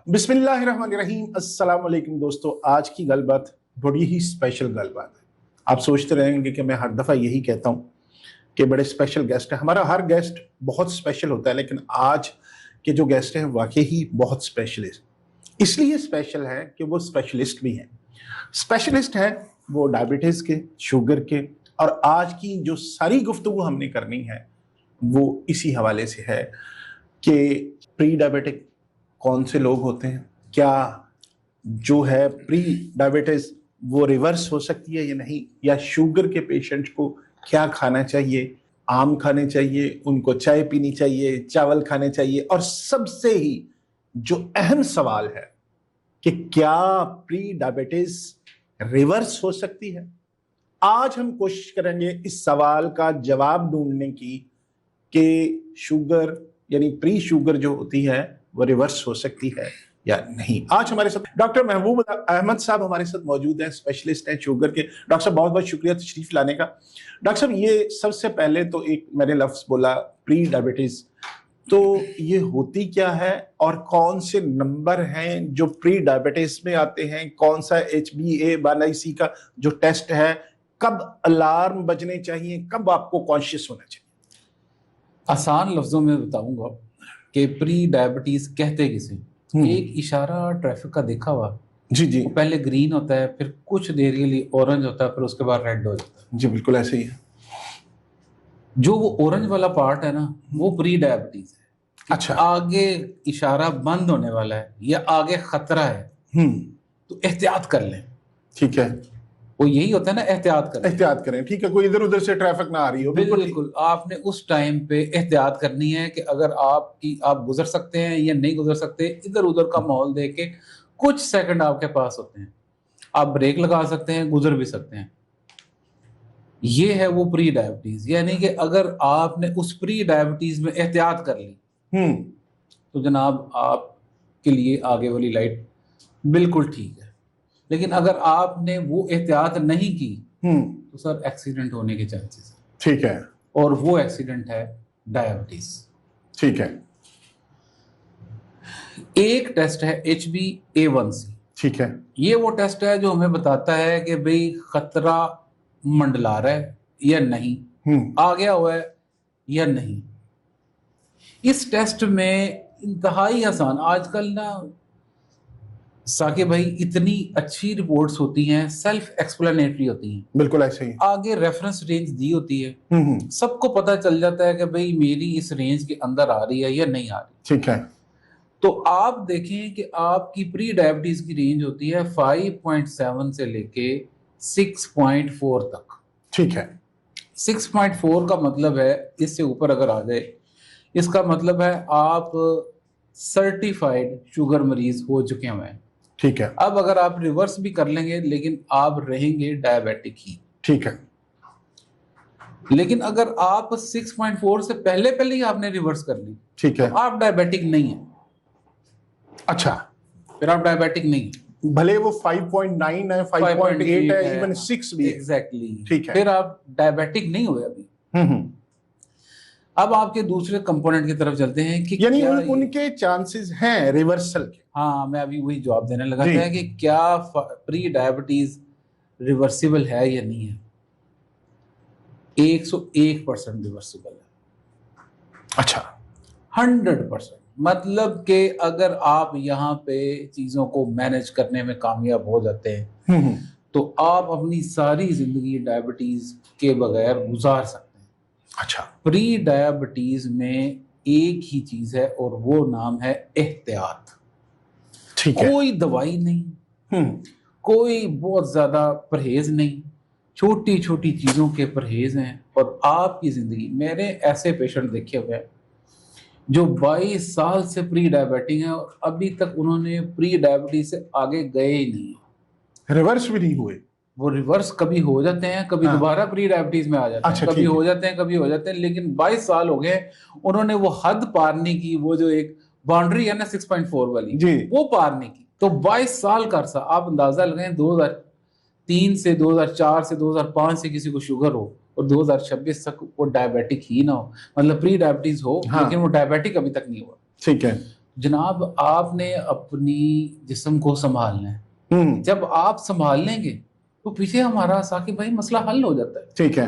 बिस्मिल्लाहिर्रहमानिर्रहीम। अस्सलाम वालेकुम दोस्तों, आज की गलबात बड़ी ही स्पेशल गलबात है। आप सोचते रहेंगे कि मैं हर दफ़ा यही कहता हूँ कि बड़े स्पेशल गेस्ट हैं। हमारा हर गेस्ट बहुत स्पेशल होता है, लेकिन आज के जो गेस्ट हैं वाकई ही बहुत स्पेशल है। इसलिए स्पेशल है कि वो स्पेशलिस्ट भी हैं। स्पेशलिस्ट हैं वो डायबिटीज़ के, शुगर के, और आज की जो सारी गुफ्तगू हमने करनी है वो इसी हवाले से है कि प्री डायबिटिक कौन से लोग होते हैं, क्या जो है प्री डायबिटीज वो रिवर्स हो सकती है या नहीं, या शुगर के पेशेंट को क्या खाना चाहिए, आम खाने चाहिए, उनको चाय पीनी चाहिए, चावल खाने चाहिए, और सबसे ही जो अहम सवाल है कि क्या प्री डायबिटीज रिवर्स हो सकती है। आज हम कोशिश करेंगे इस सवाल का जवाब ढूंढने की कि शुगर यानी प्री शुगर जो होती है वो रिवर्स हो सकती है या नहीं। आज हमारे साथ डॉक्टर महबूब अहमद साहब हमारे साथ मौजूद हैं, स्पेशलिस्ट हैं शुगर के। डॉक्टर साहब बहुत बहुत शुक्रिया तशरीफ लाने का। डॉक्टर साहब, ये सबसे पहले तो एक मैंने लफ्ज बोला प्री डायबिटीज, तो ये होती क्या है और कौन से नंबर हैं जो प्री डायबिटीज में आते हैं, कौन सा HbA1c का जो टेस्ट है, कब अलार्म बजने चाहिए, कब आपको कॉन्शियस होना चाहिए? आसान लफ्जों में बताऊंगा कि प्री डायबिटीज कहते किसे। एक इशारा ट्रैफिक का देखा हुआ, जी जी, पहले ग्रीन होता है, फिर कुछ देर के लिए ऑरेंज होता है, फिर उसके बाद रेड हो जाता है। जी बिल्कुल ऐसे ही है। जो वो ऑरेंज वाला पार्ट है ना, वो प्री डायबिटीज है। अच्छा, आगे इशारा बंद होने वाला है या आगे खतरा है, तो एहतियात कर लें। ठीक है, वो यही होता है ना, एहतियात करें। एहतियात करें, ठीक है, कोई इधर उधर से ट्रैफिक ना आ रही हो। बिल्कुल आपने उस टाइम पे एहतियात करनी है कि अगर आप गुजर सकते हैं या नहीं गुजर सकते, इधर उधर का माहौल देख के कुछ सेकंड आपके पास होते हैं, आप ब्रेक लगा सकते हैं, गुजर भी सकते हैं। ये है वो प्री डायबिटीज। यानी कि अगर आपने उस प्री डायबिटीज में एहतियात कर ली तो जनाब आपके लिए आगे वाली लाइट बिल्कुल ठीक है। लेकिन अगर आपने वो एहतियात नहीं की तो सर एक्सीडेंट होने के चांसेस है। ठीक है, और वो एक्सीडेंट है डायबिटीज। ठीक है। एक टेस्ट है HbA1c। ठीक है, ये वो टेस्ट है जो हमें बताता है कि भाई खतरा मंडला रहा है या नहीं, आ गया हुआ है या नहीं। इस टेस्ट में इंतहाई आसान, आजकल ना साकिब भाई इतनी अच्छी रिपोर्ट्स होती हैं, सेल्फ एक्सप्लेनेटरी होती हैं, बिल्कुल ऐसे ही। आगे रेफरेंस रेंज दी होती है, सबको पता चल जाता है कि भाई मेरी इस रेंज के अंदर आ रही है या नहीं आ रही। ठीक है, तो आप देखें कि आपकी प्री डायबिटीज की रेंज होती है 5.7 से लेके 6.4 तक। ठीक है, 6.4 का मतलब है इससे ऊपर अगर आ जाए, इसका मतलब है आप सर्टिफाइड शुगर मरीज हो चुके हैं। ठीक है, अब अगर आप रिवर्स भी कर लेंगे लेकिन आप रहेंगे डायबिटिक ही। ठीक है। लेकिन अगर आप 6.4 से पहले पहले ही आपने रिवर्स कर ली, ठीक है, तो आप डायबिटिक नहीं है। अच्छा, फिर आप डायबिटिक नहीं है, भले वो 5.9 है, 5.8 है, इवन 6 भी है। एग्जैक्टली, ठीक है, फिर आप डायबिटिक नहीं हुए अभी। अब आपके दूसरे कंपोनेंट की तरफ चलते हैं कि यानी उनके चांसेस हैं रिवर्सल के। हाँ, मैं अभी वही जवाब देने लगा था कि क्या प्री डायबिटीज रिवर्सिबल है या नहीं है। 101% रिवर्सिबल है। अच्छा, 100%। मतलब कि अगर आप यहाँ पे चीजों को मैनेज करने में कामयाब हो जाते हैं तो आप अपनी सारी जिंदगी डायबिटीज के बगैर गुजार सकते हैं। अच्छा, प्री डायबिटीज में एक ही चीज है और वो नाम है एहतियात। ठीक है, कोई दवाई नहीं, कोई बहुत ज्यादा परहेज नहीं, छोटी छोटी चीजों के परहेज हैं। और आपकी जिंदगी, मैंने ऐसे पेशेंट देखे हुए हैं जो 22 साल से प्री डायबिटिक हैं और अभी तक उन्होंने प्री डायबिटीज से आगे गए ही नहीं, रिवर्स भी नहीं हुए। वो रिवर्स कभी हो जाते हैं, कभी दोबारा प्री डायबिटीज में आ जाते हैं, कभी हो जाते हैं, कभी हो जाते हैं। लेकिन 22 साल हो गए उन्होंने वो हद पार नहीं की, वो जो एक बाउंड्री है ना 6.4 वाली, वो पार नहीं की। तो 22 साल का अरसा, आप अंदाजा लगाएं, 2003 से 2004 से 2005 से किसी को शुगर हो और 2026 तक वो डायबिटिक ही ना हो, मतलब प्री डायबिटीज हो, लेकिन वो डायबिटिक अभी तक नहीं हुआ। ठीक है, जनाब आपने अपनी जिस्म को संभालना है, जब आप संभाल लेंगे तो पीछे हमारा साकिब भाई मसला हल हो जाता है। ठीक है,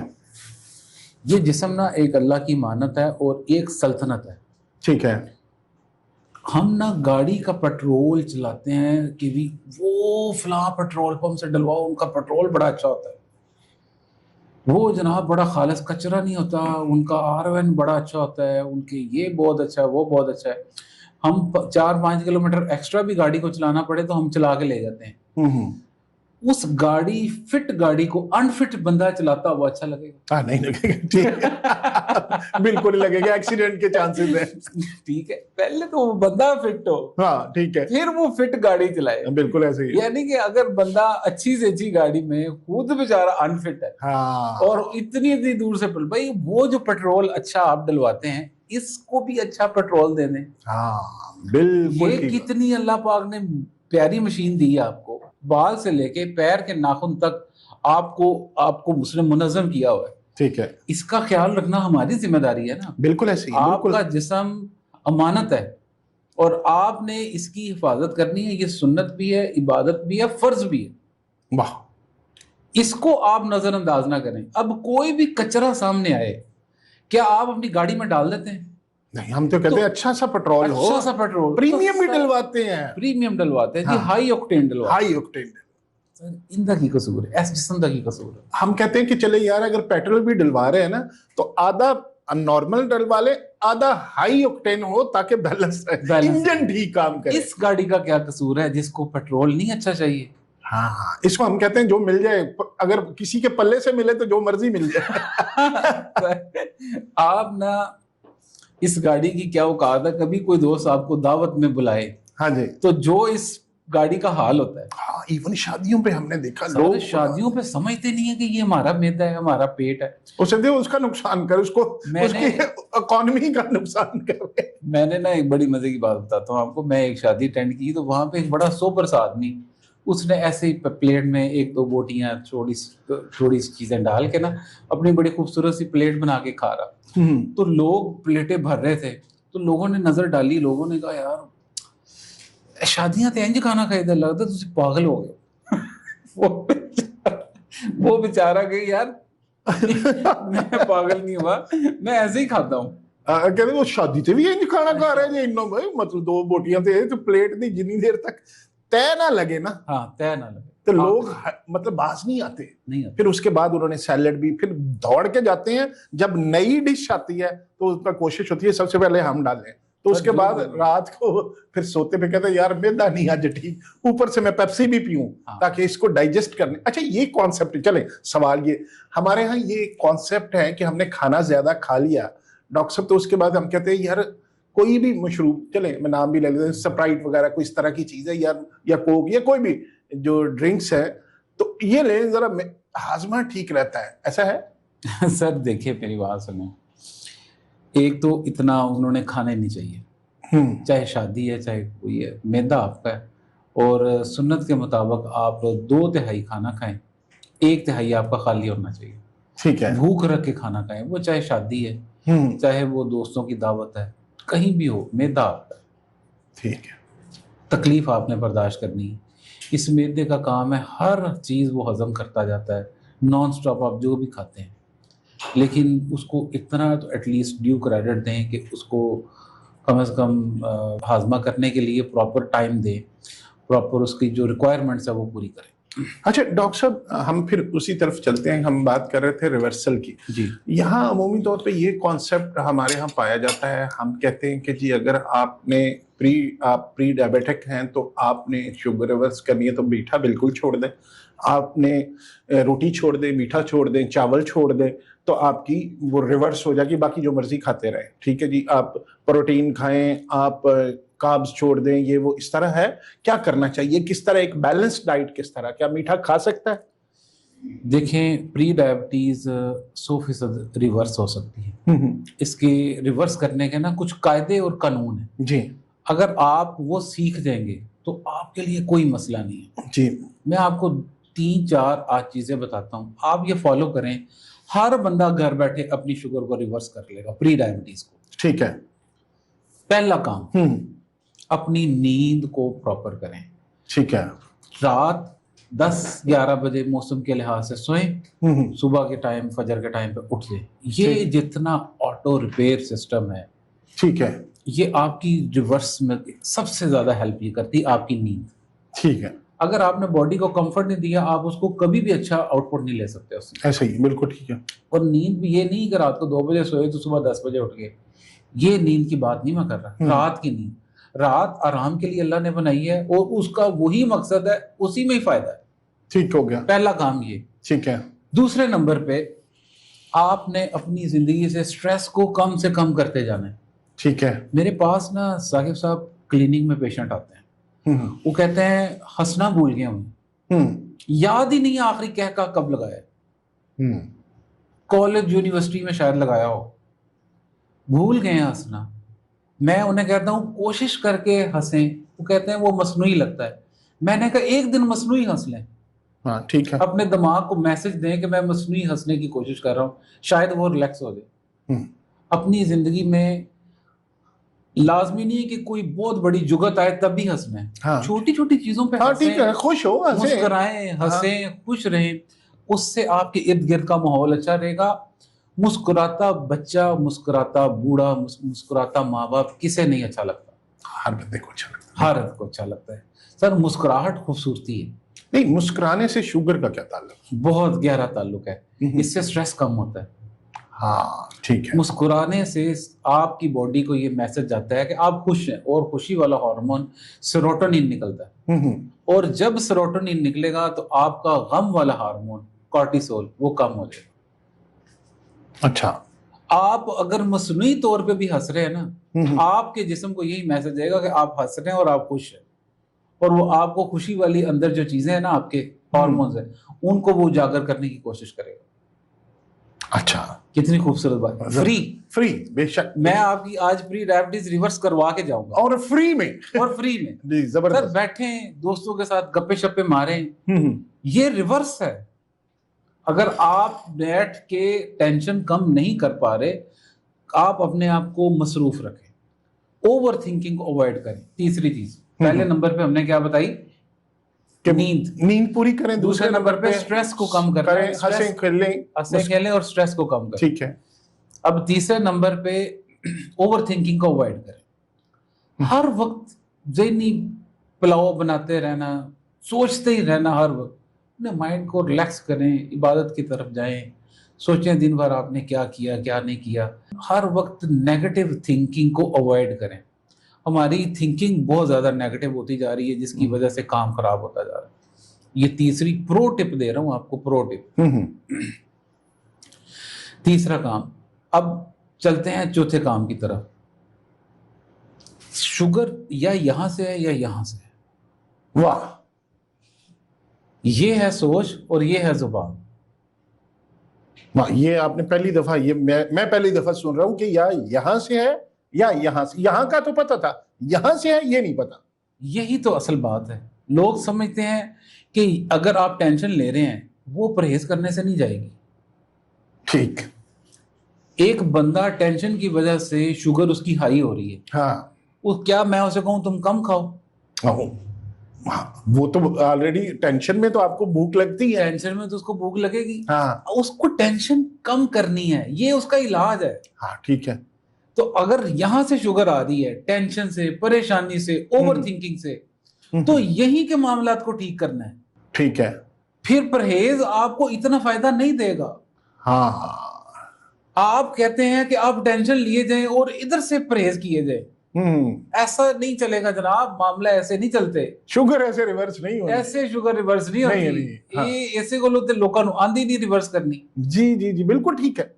ये जिस्म ना एक अल्लाह की मानत है और एक सल्तनत है। ठीक है। हम ना गाड़ी का पेट्रोल चलाते हैं कि भी वो फलां पेट्रोल पंप से डलवाओ, उनका पेट्रोल बड़ा अच्छा होता है, वो जनाब बड़ा खालिस कचरा नहीं होता, उनका RON बड़ा अच्छा होता है, उनके ये बहुत अच्छा है, वो बहुत अच्छा है। हम 4-5 किलोमीटर एक्स्ट्रा भी गाड़ी को चलाना पड़े तो हम चला के ले जाते हैं। उस गाड़ी फिट गाड़ी को अनफिट बंदा चलाता हुआ अच्छा लगेगा? हाँ, नहीं लगेगा। ठीक है। बिल्कुल नहीं लगेगा, एक्सीडेंट के चांसेस हैं। ठीक है, पहले तो वो बंदा फिट हो, हाँ ठीक है, फिर वो फिट गाड़ी चलाए। बिल्कुल ऐसे ही है। यानी कि अगर बंदा अच्छी से अच्छी गाड़ी में खुद बेचारा अनफिट है, हाँ, और इतनी इतनी दूर से भाई वो जो पेट्रोल अच्छा आप डलवाते हैं इसको भी अच्छा पेट्रोल दे दें। हाँ बिल्कुल ये ठीक है। कितनी अल्लाह पाक ने प्यारी मशीन दी है आपको, बाल से लेके पैर के नाखून तक आपको आपको उसने मुनज़्ज़म किया हुआ है। ठीक है, इसका ख्याल रखना हमारी जिम्मेदारी है ना। बिल्कुल ऐसे ही, बिल्कुल। आपका जिस्म अमानत है और आपने इसकी हिफाजत करनी है। ये सुन्नत भी है, इबादत भी है, फर्ज भी है। वाह, इसको आप नजरअंदाज ना करें। अब कोई भी कचरा सामने आए, क्या आप अपनी गाड़ी में डाल देते हैं? नहीं, हम तो कहते हैं अच्छा सा पेट्रोल हो, अच्छा सा पेट्रोल, प्रीमियम भी डलवाते हैं। प्रीमियम डलवाते हैं जी, हाँ, हाई ऑक्टेन डलवाते हाई ऑक्टेन। हैं। इंदा की कसूर है, ऐसे जिस्म दा की कसूर है। हम कहते हैं कि चले यार, अगर पेट्रोल भी डलवा रहे हैं ना तो आधा नॉर्मल डलवा ले, आधा हाई ऑक्टेन हो ताकि बैलेंस रहे, इंजन ठीक काम करे। इस गाड़ी का क्या कसूर है जिसको पेट्रोल नहीं अच्छा चाहिए? हाँ हाँ, इसको हम कहते हैं जो मिल जाए, अगर किसी के पल्ले से मिले तो जो मर्जी मिल जाए। आप ना इस गाड़ी की क्या औकात है, कभी कोई दोस्त आपको दावत में बुलाए, हाँ जी, तो जो इस गाड़ी का हाल होता है। हाँ, इवन शादियों पे हमने देखा, लोग लोग शादियों पे समझते नहीं है कि ये हमारा मैदा है, हमारा पेट है। उसे दे, उसका नुकसान कर, उसको उसकी इकोनॉमी का नुकसान कर। मैंने ना एक बड़ी मजे की बात बताता हूँ आपको। मैं एक शादी अटेंड की तो वहां पे एक बड़ा सोबर सा आदमी, उसने ऐसे ही प्लेट में 1-2 बोटियां थोड़ी सी चीजें डाल के ना अपनी बड़ी खूबसूरत सी प्लेट बना के खा रहा। तो लोग प्लेटें भर रहे थे, तो लोगों ने नजर डाली, लोगों ने कहा यार शादियां तो इंज खाना खाइदा, लगता तुम पागल हो गए। वो बेचारा गई यार, मैं पागल नहीं हुआ, मैं ऐसे ही खाता हूँ। कहते वो शादी ते भी इंज खाना खा रहे हैं इन्नो भाई, मतलब 2 बोटियां तो प्लेट दी जितनी देर तक तय ना लगे ना, हाँ तय ना लगे, तो लोग मतलब बाज नहीं आते। फिर उसके बाद उन्होंने सैलेड भी, फिर दौड़ के जाते हैं। जब नई डिश आती है तो उसका कोशिश होती है सबसे पहले हम डालें, तो उसके बाद रात को फिर सोते पे कहते हैं यार मैदा नहीं आज ठीक, ऊपर से मैं पेप्सी भी पीऊं ताकि इसको डाइजेस्ट करने। अच्छा, ये कॉन्सेप्ट, चले सवाल ये, हमारे यहाँ ये कॉन्सेप्ट है कि हमने खाना ज्यादा खा लिया डॉक्टर साहब, तो उसके बाद हम कहते हैं यार कोई भी मशरूब, चले मैं नाम भी ले लेते हैं, स्प्राइट वगैरह कोई इस तरह की चीज है यार, या कोक या कोई भी जो ड्रिंक्स है, तो ये लें जरा, हाजमा ठीक रहता है, ऐसा है? सर देखिए मेरी बात सुनो, एक तो इतना उन्होंने खाने नहीं चाहिए, चाहे शादी है चाहे कोई है, मैदा आपका है, और सुन्नत के मुताबिक आप 2/3 खाना खाएं, 1/3 आपका खाली होना चाहिए। ठीक है, भूख रख के खाना खाएं, वो चाहे शादी है चाहे वो दोस्तों की दावत है, कहीं भी हो, मैदा आपका। ठीक है, तकलीफ आपने बर्दाश्त करनी है। इस मैदे का काम है हर चीज़ वो हजम करता जाता है, नॉन स्टॉप आप जो भी खाते हैं, लेकिन उसको इतना तो एटलीस्ट ड्यू क्रेडिट दें कि उसको कम से कम हाजमा करने के लिए प्रॉपर टाइम दें, प्रॉपर उसकी जो रिक्वायरमेंट्स है वो पूरी करें। अच्छा डॉक्टर साहब, हम फिर उसी तरफ चलते हैं। हम बात कर रहे थे रिवर्सल की जी। यहाँ अमूमी तौर पे ये कॉन्सेप्ट हमारे यहाँ पाया जाता है। हम कहते हैं कि जी अगर आप प्री डायबिटिक हैं तो आपने शुगर रिवर्स करनी है तो मीठा बिल्कुल छोड़ दें, आपने रोटी छोड़ दें, मीठा छोड़ दें, चावल छोड़ दें, तो आपकी वो रिवर्स हो जाएगी, बाकी जो मर्जी खाते रहें। ठीक है जी, आप प्रोटीन खाएं, आप कार्ब्स छोड़ दें, ये वो इस तरह है। क्या करना चाहिए, किस तरह एक बैलेंस्ड डाइट, किस तरह, क्या मीठा खा सकता है? देखें, प्री डायबिटीज 100% रिवर्स हो सकती है। इसके रिवर्स करने के ना कुछ कायदे और कानून है जी। अगर आप वो सीख जाएंगे तो आपके लिए कोई मसला नहीं है जी। मैं आपको 3-4 आज चीजें बताता हूँ, आप ये फॉलो करें, हर बंदा घर बैठे अपनी शुगर को रिवर्स कर लेगा, प्री डायबिटीज को। ठीक है। पहला काम, अपनी नींद को प्रॉपर करें। ठीक है। रात 10-11 बजे मौसम के लिहाज से सोएं, सुबह के टाइम फजर के टाइम पे उठ जाएं। ये ठीक। जितना ऑटो रिपेयर सिस्टम है, ठीक है। ये आपकी रिवर्स में सबसे ज्यादा हेल्प ये करती है, आपकी नींद। ठीक है। अगर आपने बॉडी को कंफर्ट नहीं दिया, आप उसको कभी भी अच्छा आउटपुट नहीं ले सकते उससे। ऐसा ही, बिल्कुल ठीक है। और नींद भी ये नहीं कि रात को 2 बजे सोए तो सुबह 10 बजे उठ गए, ये नींद की बात नहीं मैं कर रहा। रात की नींद, रात आराम के लिए अल्लाह ने बनाई है और उसका वही मकसद है, उसी में ही फायदा है। ठीक हो गया। पहला काम ये। ठीक है। दूसरे नंबर पे आपने अपनी जिंदगी से स्ट्रेस को कम से कम करते जाना है। ठीक है। मेरे पास ना साकिब साहब क्लिनिक में पेशेंट आते हैं, वो कहते हैं हंसना भूल गए हमें, याद ही नहीं आखिरी कह का कब लगाया, कॉलेज यूनिवर्सिटी में शायद लगाया हो, भूल गए हैं हंसना। मैं उन्हें कहता हूँ कोशिश करके हंसें, वो कहते हैं वो मसनूई लगता है। मैंने कहा एक दिन मसनूई हंस लें। हाँ ठीक है। अपने दिमाग को मैसेज दें कि मैं मसनूई हंसने की कोशिश कर रहा हूँ, शायद वो रिलैक्स हो जाए। अपनी जिंदगी में लाजमी नहीं है कि कोई बहुत बड़ी जुगत आए तब भी हंसना है। हाँ। छोटी छोटी चीजों पे हाँ हंसें, ठीक है, खुश हो, मुस्कुराएं, हंसें, खुश रहें। उससे आपके इर्द गिर्द का माहौल अच्छा रहेगा। मुस्कुराता बच्चा, मुस्कुराता बूढ़ा, मुस्कुराता माँ बाप, किसे नहीं अच्छा लगता? हर बंदे को अच्छा लगता है। हर एक को अच्छा लगता है। सर मुस्कुराहट खूबसूरती है। नहीं, मुस्कुराने से शुगर का क्या ताल्लुक? बहुत गहरा ताल्लुक है, इससे स्ट्रेस कम होता है। हाँ ठीक है। मुस्कुराने से आपकी बॉडी को ये मैसेज जाता है कि आप खुश हैं, और खुशी वाला हार्मोन सेरोटोनिन निकलता है। और जब सेरोटोनिन निकलेगा तो आपका गम वाला हार्मोन कॉर्टिसोल वो कम हो जाएगा। अच्छा। आप अगर मसनूई तौर पे भी हंस रहे हैं ना, आपके जिस्म को यही मैसेज देगा कि आप हंस रहे हैं और आप खुश हैं, और वो आपको खुशी वाली अंदर जो चीजें हैं ना, आपके हार्मोन्स हैं, उनको वो उजागर करने की कोशिश करेगा। अच्छा, कितनी खूबसूरत बात। फ्री फ्री, बेशक। मैं आपकी आज प्री डायबिटीज रिवर्स करवा के जाऊंगा, और फ्री में और फ्री में जी, जबरदस्त। सर बैठे दोस्तों के साथ गप्पे शप्पे मारे, ये रिवर्स है। अगर आप बैठ के टेंशन कम नहीं कर पा रहे, आप अपने आप को मसरूफ रखें, ओवर थिंकिंग को अवॉइड करें। तीसरी चीज, पहले नंबर पे हमने क्या बताई? नींद पूरी करें। दूसरे नंबर पे स्ट्रेस को कम करें, हंसें खेलें और स्ट्रेस को कम करें। ठीक है। अब तीसरे नंबर पे ओवर थिंकिंग को अवॉइड करें। हर वक्त ज़हनी पुलाव बनाते रहना, सोचते ही रहना हर वक्त। अपने माइंड को रिलैक्स करें, इबादत की तरफ जाएं, सोचें दिन भर आपने क्या किया क्या नहीं किया। हर वक्त नेगेटिव थिंकिंग को अवॉइड करें। हमारी थिंकिंग बहुत ज़्यादा नेगेटिव होती जा रही है, जिसकी वजह से काम खराब होता जा रहा है। ये तीसरी प्रो टिप दे रहा हूँ आपको, प्रो टिप। तीसरा काम। अब चलते हैं चौथे काम की तरफ। शुगर या यहां से है या यहां से है। वाह, ये है सोच और ये है जुबान। वाह, ये आपने पहली दफा, ये मैं पहली दफा सुन रहा हूं कि या यहां से है या यहां से। यहां का तो पता था, यहां से है ये नहीं पता। यही तो असल बात है। लोग समझते हैं कि अगर आप टेंशन ले रहे हैं, वो परहेज करने से नहीं जाएगी। ठीक। एक बंदा टेंशन की वजह से शुगर उसकी हाई हो रही है, हाँ, क्या मैं उसे कहूं तुम कम खाओ? हाँ, वो तो ऑलरेडी टेंशन में तो आपको भूख लगती है। टेंशन में तो उसको भूख लगेगी। हाँ, उसको टेंशन कम करनी है, ये उसका इलाज है। हाँ ठीक है। तो अगर यहां से शुगर आ रही है, टेंशन से, परेशानी से, ओवर थिंकिंग से, तो यही के मामलात को ठीक करना है। ठीक है। फिर परहेज आपको इतना फायदा नहीं देगा। हाँ, आप कहते हैं कि आप टेंशन लिए जाएं और इधर से परहेज किए जाए, ऐसा नहीं चलेगा जनाब। मामला ऐसे नहीं चलते। शुगर ऐसे रिवर्स नहीं होती। ऐसे शुगर रिवर्स नहीं होती। नहीं, हाँ। ये ऐसे को लोगों को आंधी नहीं रिवर्स करनी। जी जी जी, बिल्कुल ठीक है।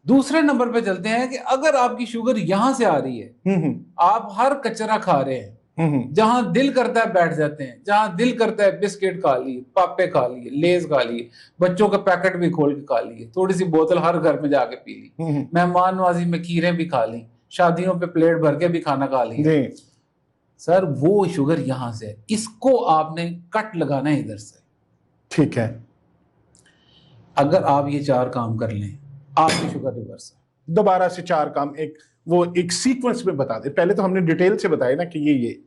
दूसरे नंबर पे चलते हैं कि अगर आपकी शुगर यहां से आ रही है, आप हर कचरा खा रहे हैं, जहां दिल करता है बैठ जाते हैं, जहां दिल करता है बिस्किट खा लिए, पापे खा लिए, लेज खा लिए, बच्चों का पैकेट भी खोल के खा लिए, थोड़ी सी बोतल हर घर में जाके पी ली, मेहमान नवाजी में खीरें भी खा ली, शादियों पे प्लेट भर के भी खाना खा लिया। सर वो शुगर यहां से, इसको आपने कट लगाना है इधर से। ठीक है। अगर आप ये 4 काम कर लें, आपकी शुगर रिवर्स है। दोबारा से 4 काम, एक वो एक सीक्वेंस में बता दे। पहले तो हमने डिटेल से बताया ना कि ये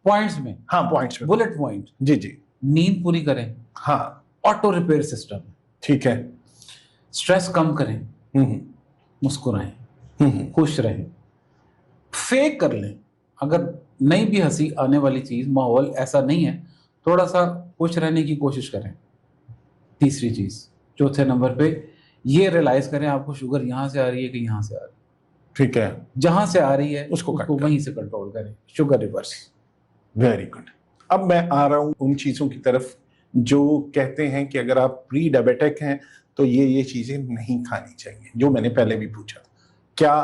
पॉइंट्स में, हाँ पॉइंट्स में, बुलेट पॉइंट। जी जी, नींद पूरी करें, हाँ ऑटो रिपेयर सिस्टम, ठीक है, स्ट्रेस कम करें, हम्म मुस्कुराएं, खुश रहें, फेक कर लें। अगर नहीं भी हंसी आने वाली चीज, माहौल ऐसा नहीं है, थोड़ा सा खुश रहने की कोशिश करें। तीसरी चीज, चौथे नंबर पे ये रियलाइज करें आपको शुगर यहाँ से आ रही है कि यहाँ से आ रही है। ठीक है, जहां से आ रही है उसको उसको वहीं से कंट्रोल करें, शुगर रिवर्स। Very good. अब मैं आ रहा हूं उन चीजों की तरफ जो कहते हैं कि अगर आप प्री डायबिटिक हैं तो ये चीजें नहीं खानी चाहिए, जो मैंने पहले भी पूछा। क्या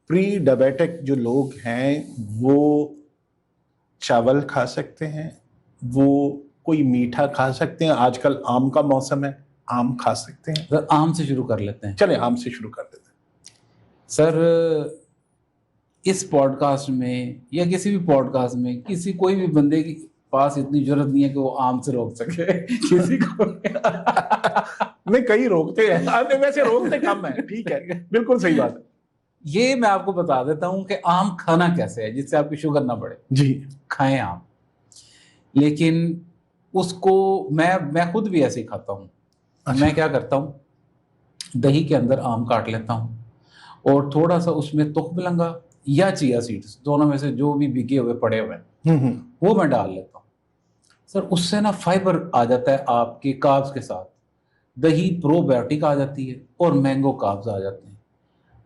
प्री डायबिटिक जो लोग हैं वो चावल खा सकते हैं, वो कोई मीठा खा सकते हैं? आजकल आम का मौसम है, आम खा सकते हैं? सर आम से शुरू कर लेते हैं। चले आम से शुरू कर देते हैं। सर इस पॉडकास्ट में या किसी भी पॉडकास्ट में किसी कोई भी बंदे के पास इतनी जरूरत नहीं है कि वो आम से रोक सके किसी को। नहीं, कई रोकते हैं, वैसे रोकते कम है, ठीक है, बिल्कुल सही बात है। ये मैं आपको बता देता हूं कि आम खाना कैसे है जिससे आपकी शुगर ना बढ़े। जी, खाएं आम, लेकिन उसको मैं खुद भी ऐसे ही खाता हूँ। अच्छा। मैं क्या करता हूँ, दही के अंदर आम काट लेता हूँ और थोड़ा सा उसमें तुखमलंगा या चिया सीड्स, दोनों में से जो भी भिगे हुए पड़े हुए हैं वो मैं डाल लेता हूँ। सर उससे ना फाइबर आ जाता है आपके कार्ब्स के साथ, दही प्रोबायोटिक आ जाती है और मैंगो कार्ब्स आ जाते हैं।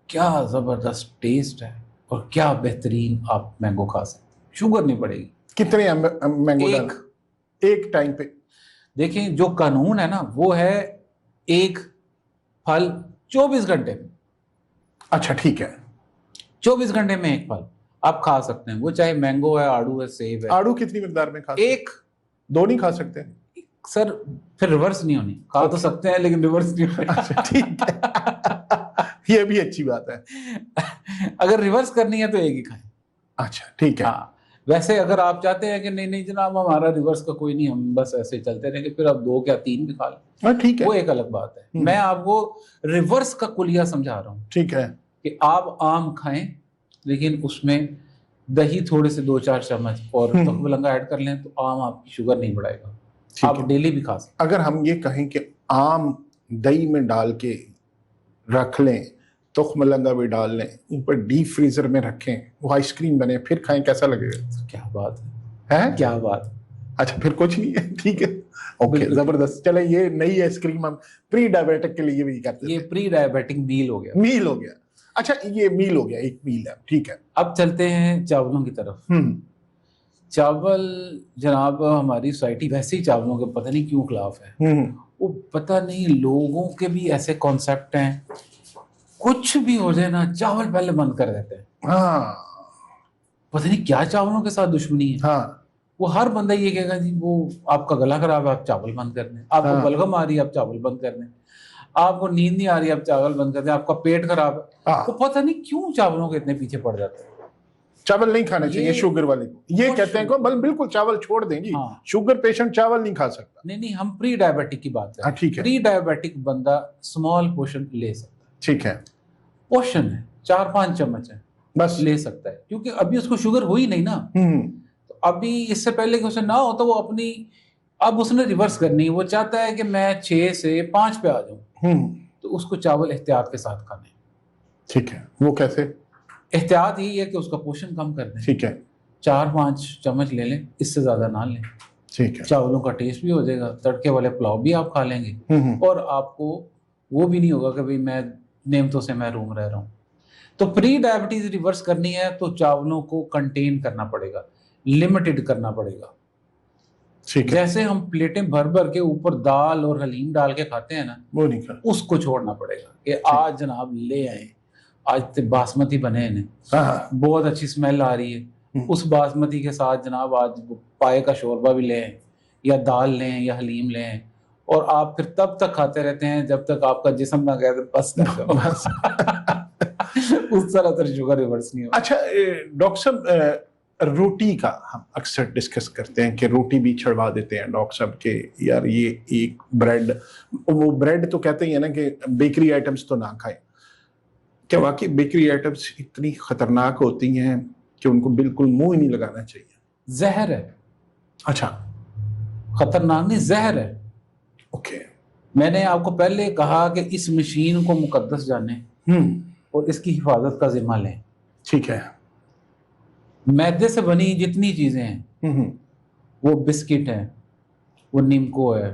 क्या जबरदस्त टेस्ट है और क्या बेहतरीन आप मैंगो खा सकते हैं, शुगर नहीं बढ़ेगी। कितने मैंगो एक एक टाइम पे? देखें, जो कानून है ना वो है एक फल 24 घंटे में। अच्छा ठीक है, 24 घंटे में एक फल आप खा सकते हैं, वो चाहे मैंगो है, आड़ू है, सेब है। आड़ू कितनी मिकदार में खा सकते? एक, दो नहीं खा सकते? सर फिर रिवर्स नहीं होनी, खा तो सकते हैं लेकिन रिवर्स नहीं होनी। अच्छा ठीक है, ये भी अच्छी बात है। अगर रिवर्स करनी है तो एक ही खाएं। अच्छा ठीक है। हाँ, वैसे अगर आप चाहते हैं कि नहीं नहीं जनाब हमारा रिवर्स का कोई नहीं, हम बस ऐसे चलते रहेंगे, फिर आप 2 या 3 भी खा लें, ठीक है, वो एक अलग बात है। मैं आपको रिवर्स का कुलिया समझा रहा हूँ। ठीक है, कि आप आम खाएं लेकिन उसमें दही थोड़े से 2-4 चम्मच और तुखमलंगा ऐड कर लें तो आम आपकी शुगर नहीं बढ़ाएगा। आप डेली भी खा सकते। अगर हम ये कहें कि आम दही में डाल के रख लें, तुखमलंगा भी डाल लें, ऊपर डीप फ्रीजर में रखें, वो आइसक्रीम बने, फिर खाएं, कैसा लगेगा? क्या बात है, क्या बात। अच्छा फिर कुछ नहीं है, ठीक है, ओके, जबरदस्त। चले ये नई आइसक्रीम हम प्री डायबिटिक के लिए भी कहते हैं, ये प्री डायबिटिक मील हो गया। मील हो गया। अच्छा ये मील हो गया, एक मील है, ठीक है। अब चलते हैं चावलों की तरफ। चावल जनाब हमारी सोसाइटी वैसे ही चावलों के पता नहीं क्यों खिलाफ है। वो पता नहीं, लोगों के भी ऐसे कॉन्सेप्ट हैं, कुछ भी हो जाए ना चावल पहले बंद कर देते हैं। पता नहीं क्या चावलों के साथ दुश्मनी है। वो हर बंदा ये कहेगा जी वो आपका गला खराब है आप चावल बंद कर दें, आपको बलगम आ रही है आप चावल बंद कर दें, आपको नींद नहीं आ रही आप चावल बंद कर दें, आपका पेट खराब है। तो पता नहीं क्यों चावलों के इतने पीछे पड़ जाते हैं। चावल नहीं खाना चाहिए शुगर वाले को, ये कहते हैं को बिल्कुल चावल छोड़ दें जी। शुगर पेशेंट चावल नहीं खा सकता। नहीं, हम प्री डायबिटिक की बात करें। ठीक है, प्री डायबिटिक बंदा स्मॉल पोर्शन ले सकता है। ठीक है, पोर्शन है 4-5 चम्मच है बस ले सकता है, क्योंकि अभी उसको शुगर हुई नहीं ना। तो अभी इससे पहले कि उसे ना हो तो वो अपनी, अब उसने रिवर्स करनी है, वो चाहता है कि मैं 6 से 5 पे आ जाऊं, तो उसको चावल एहतियात के साथ खाने। ठीक है, वो कैसे? एहतियात यही है कि उसका पोषण कम कर दें। ठीक है, 4-5 चम्मच ले लें, इससे ज्यादा ना लें। ठीक है, चावलों का टेस्ट भी हो जाएगा, तड़के वाले पुलाव भी आप खा लेंगे और आपको वो भी नहीं होगा कि भाई मैं नेमतों से महरूम रह रहा हूं। तो प्री डायबिटीज रिवर्स करनी है तो चावलों को कंटेन करना पड़ेगा, लिमिटेड करना पड़ेगा। जैसे हम प्लेटें भर भर के ऊपर दाल और हलीम डाल के खाते हैं ना, वो नहीं कर, उसको छोड़ना पड़ेगा कि आज जनाब ले आए, आज तो बासमती बने हैं, बहुत अच्छी स्मेल आ रही है, उस बासमती के साथ जनाब आज पाए का शोरबा भी ले आए या दाल लें या हलीम लें, और आप फिर तब तक खाते रहते हैं जब तक आपका जिस्म ना कहे बस बस। उस तरह से शुगर रिवर्स नहीं होगा। अच्छा डॉक्टर साहब, रोटी का हम अक्सर डिस्कस करते हैं कि रोटी भी छड़वा देते हैं डॉक्टर साहब के, यार ये एक ब्रेड, वो ब्रेड तो कहते ही है ना कि बेकरी आइटम्स तो ना खाएं। क्या वाकई बेकरी आइटम्स इतनी खतरनाक होती हैं कि उनको बिल्कुल मुंह ही नहीं लगाना चाहिए? जहर है। अच्छा। खतरनाक नहीं, जहर है। ओके। मैंने आपको पहले कहा कि इस मशीन को मुकद्दस जाने हम्म। और इसकी हिफाजत का जिम्मा लें। ठीक है। मैदे से बनी जितनी चीजें हैं, हम्म। वो बिस्किट है, वो नीमको है,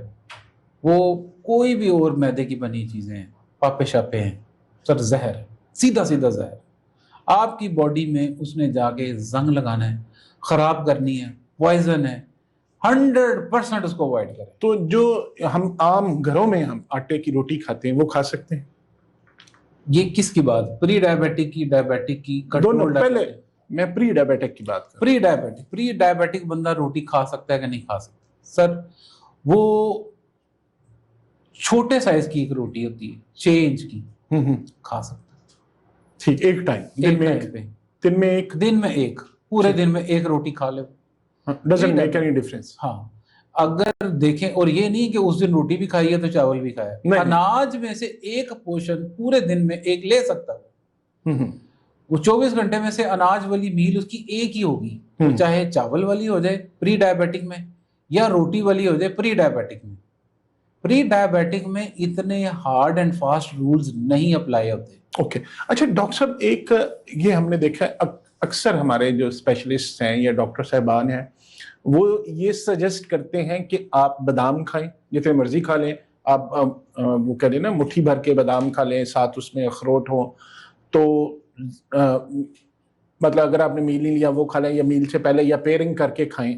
वो कोई भी और मैदे की बनी चीजें हैं, पापे शापे हैं, सर जहर है, सीधा सीधा जहर। आपकी बॉडी में उसने जाके जंग लगाना है, खराब करनी है, पॉइजन है। 100% उसको अवॉइड करें। तो जो हम आम घरों में हम आटे की रोटी खाते हैं वो खा सकते हैं? ये किसकी बात, प्री डायबिटिक की, डायबिटिक की, दोनों। कंट्रोल पहले डायबिटिक? मैं प्री डायबिटिक की बात कर प्री डायबिटिक बंदा रोटी खा सकता है कि नहीं खा सकता? सर वो छोटे साइज की एक रोटी होती है, 6 इंच की, हम्म। खा सकता है। ठीक, एक टाइम दिन एक में टाइम पे, दिन में एक दिन में एक, पूरे ठीक। दिन में एक रोटी खा ले। Doesn't make any difference. हाँ, अगर देखें, और ये नहीं कि उस दिन रोटी भी खाई है तो चावल भी खाया, नहीं। अनाज में से एक पोर्शन पूरे दिन में एक ले सकता है। हम्म। वो 24 घंटे में से अनाज वाली मील उसकी एक ही होगी, वो चाहे चावल वाली हो जाए प्री डायबिटिक में, या रोटी वाली हो जाए प्री डायबिटिक में। प्री डायबिटिक में इतने हार्ड एंड फास्ट रूल्स नहीं अप्लाई होते। ओके। अच्छा डॉक्टर साहब, एक ये हमने देखा है अक्सर हमारे जो स्पेशलिस्ट हैं या डॉक्टर साहबान हैं वो ये सजेस्ट करते हैं कि आप बादाम खाएं, जितने मर्जी खा लें आप। वो कह रहे ना, मुट्ठी भर के बादाम खा लें, साथ उसमें अखरोट हो तो मतलब अगर आपने मील नहीं लिया वो खा लें, या मील से पहले या पेयरिंग करके खाएं।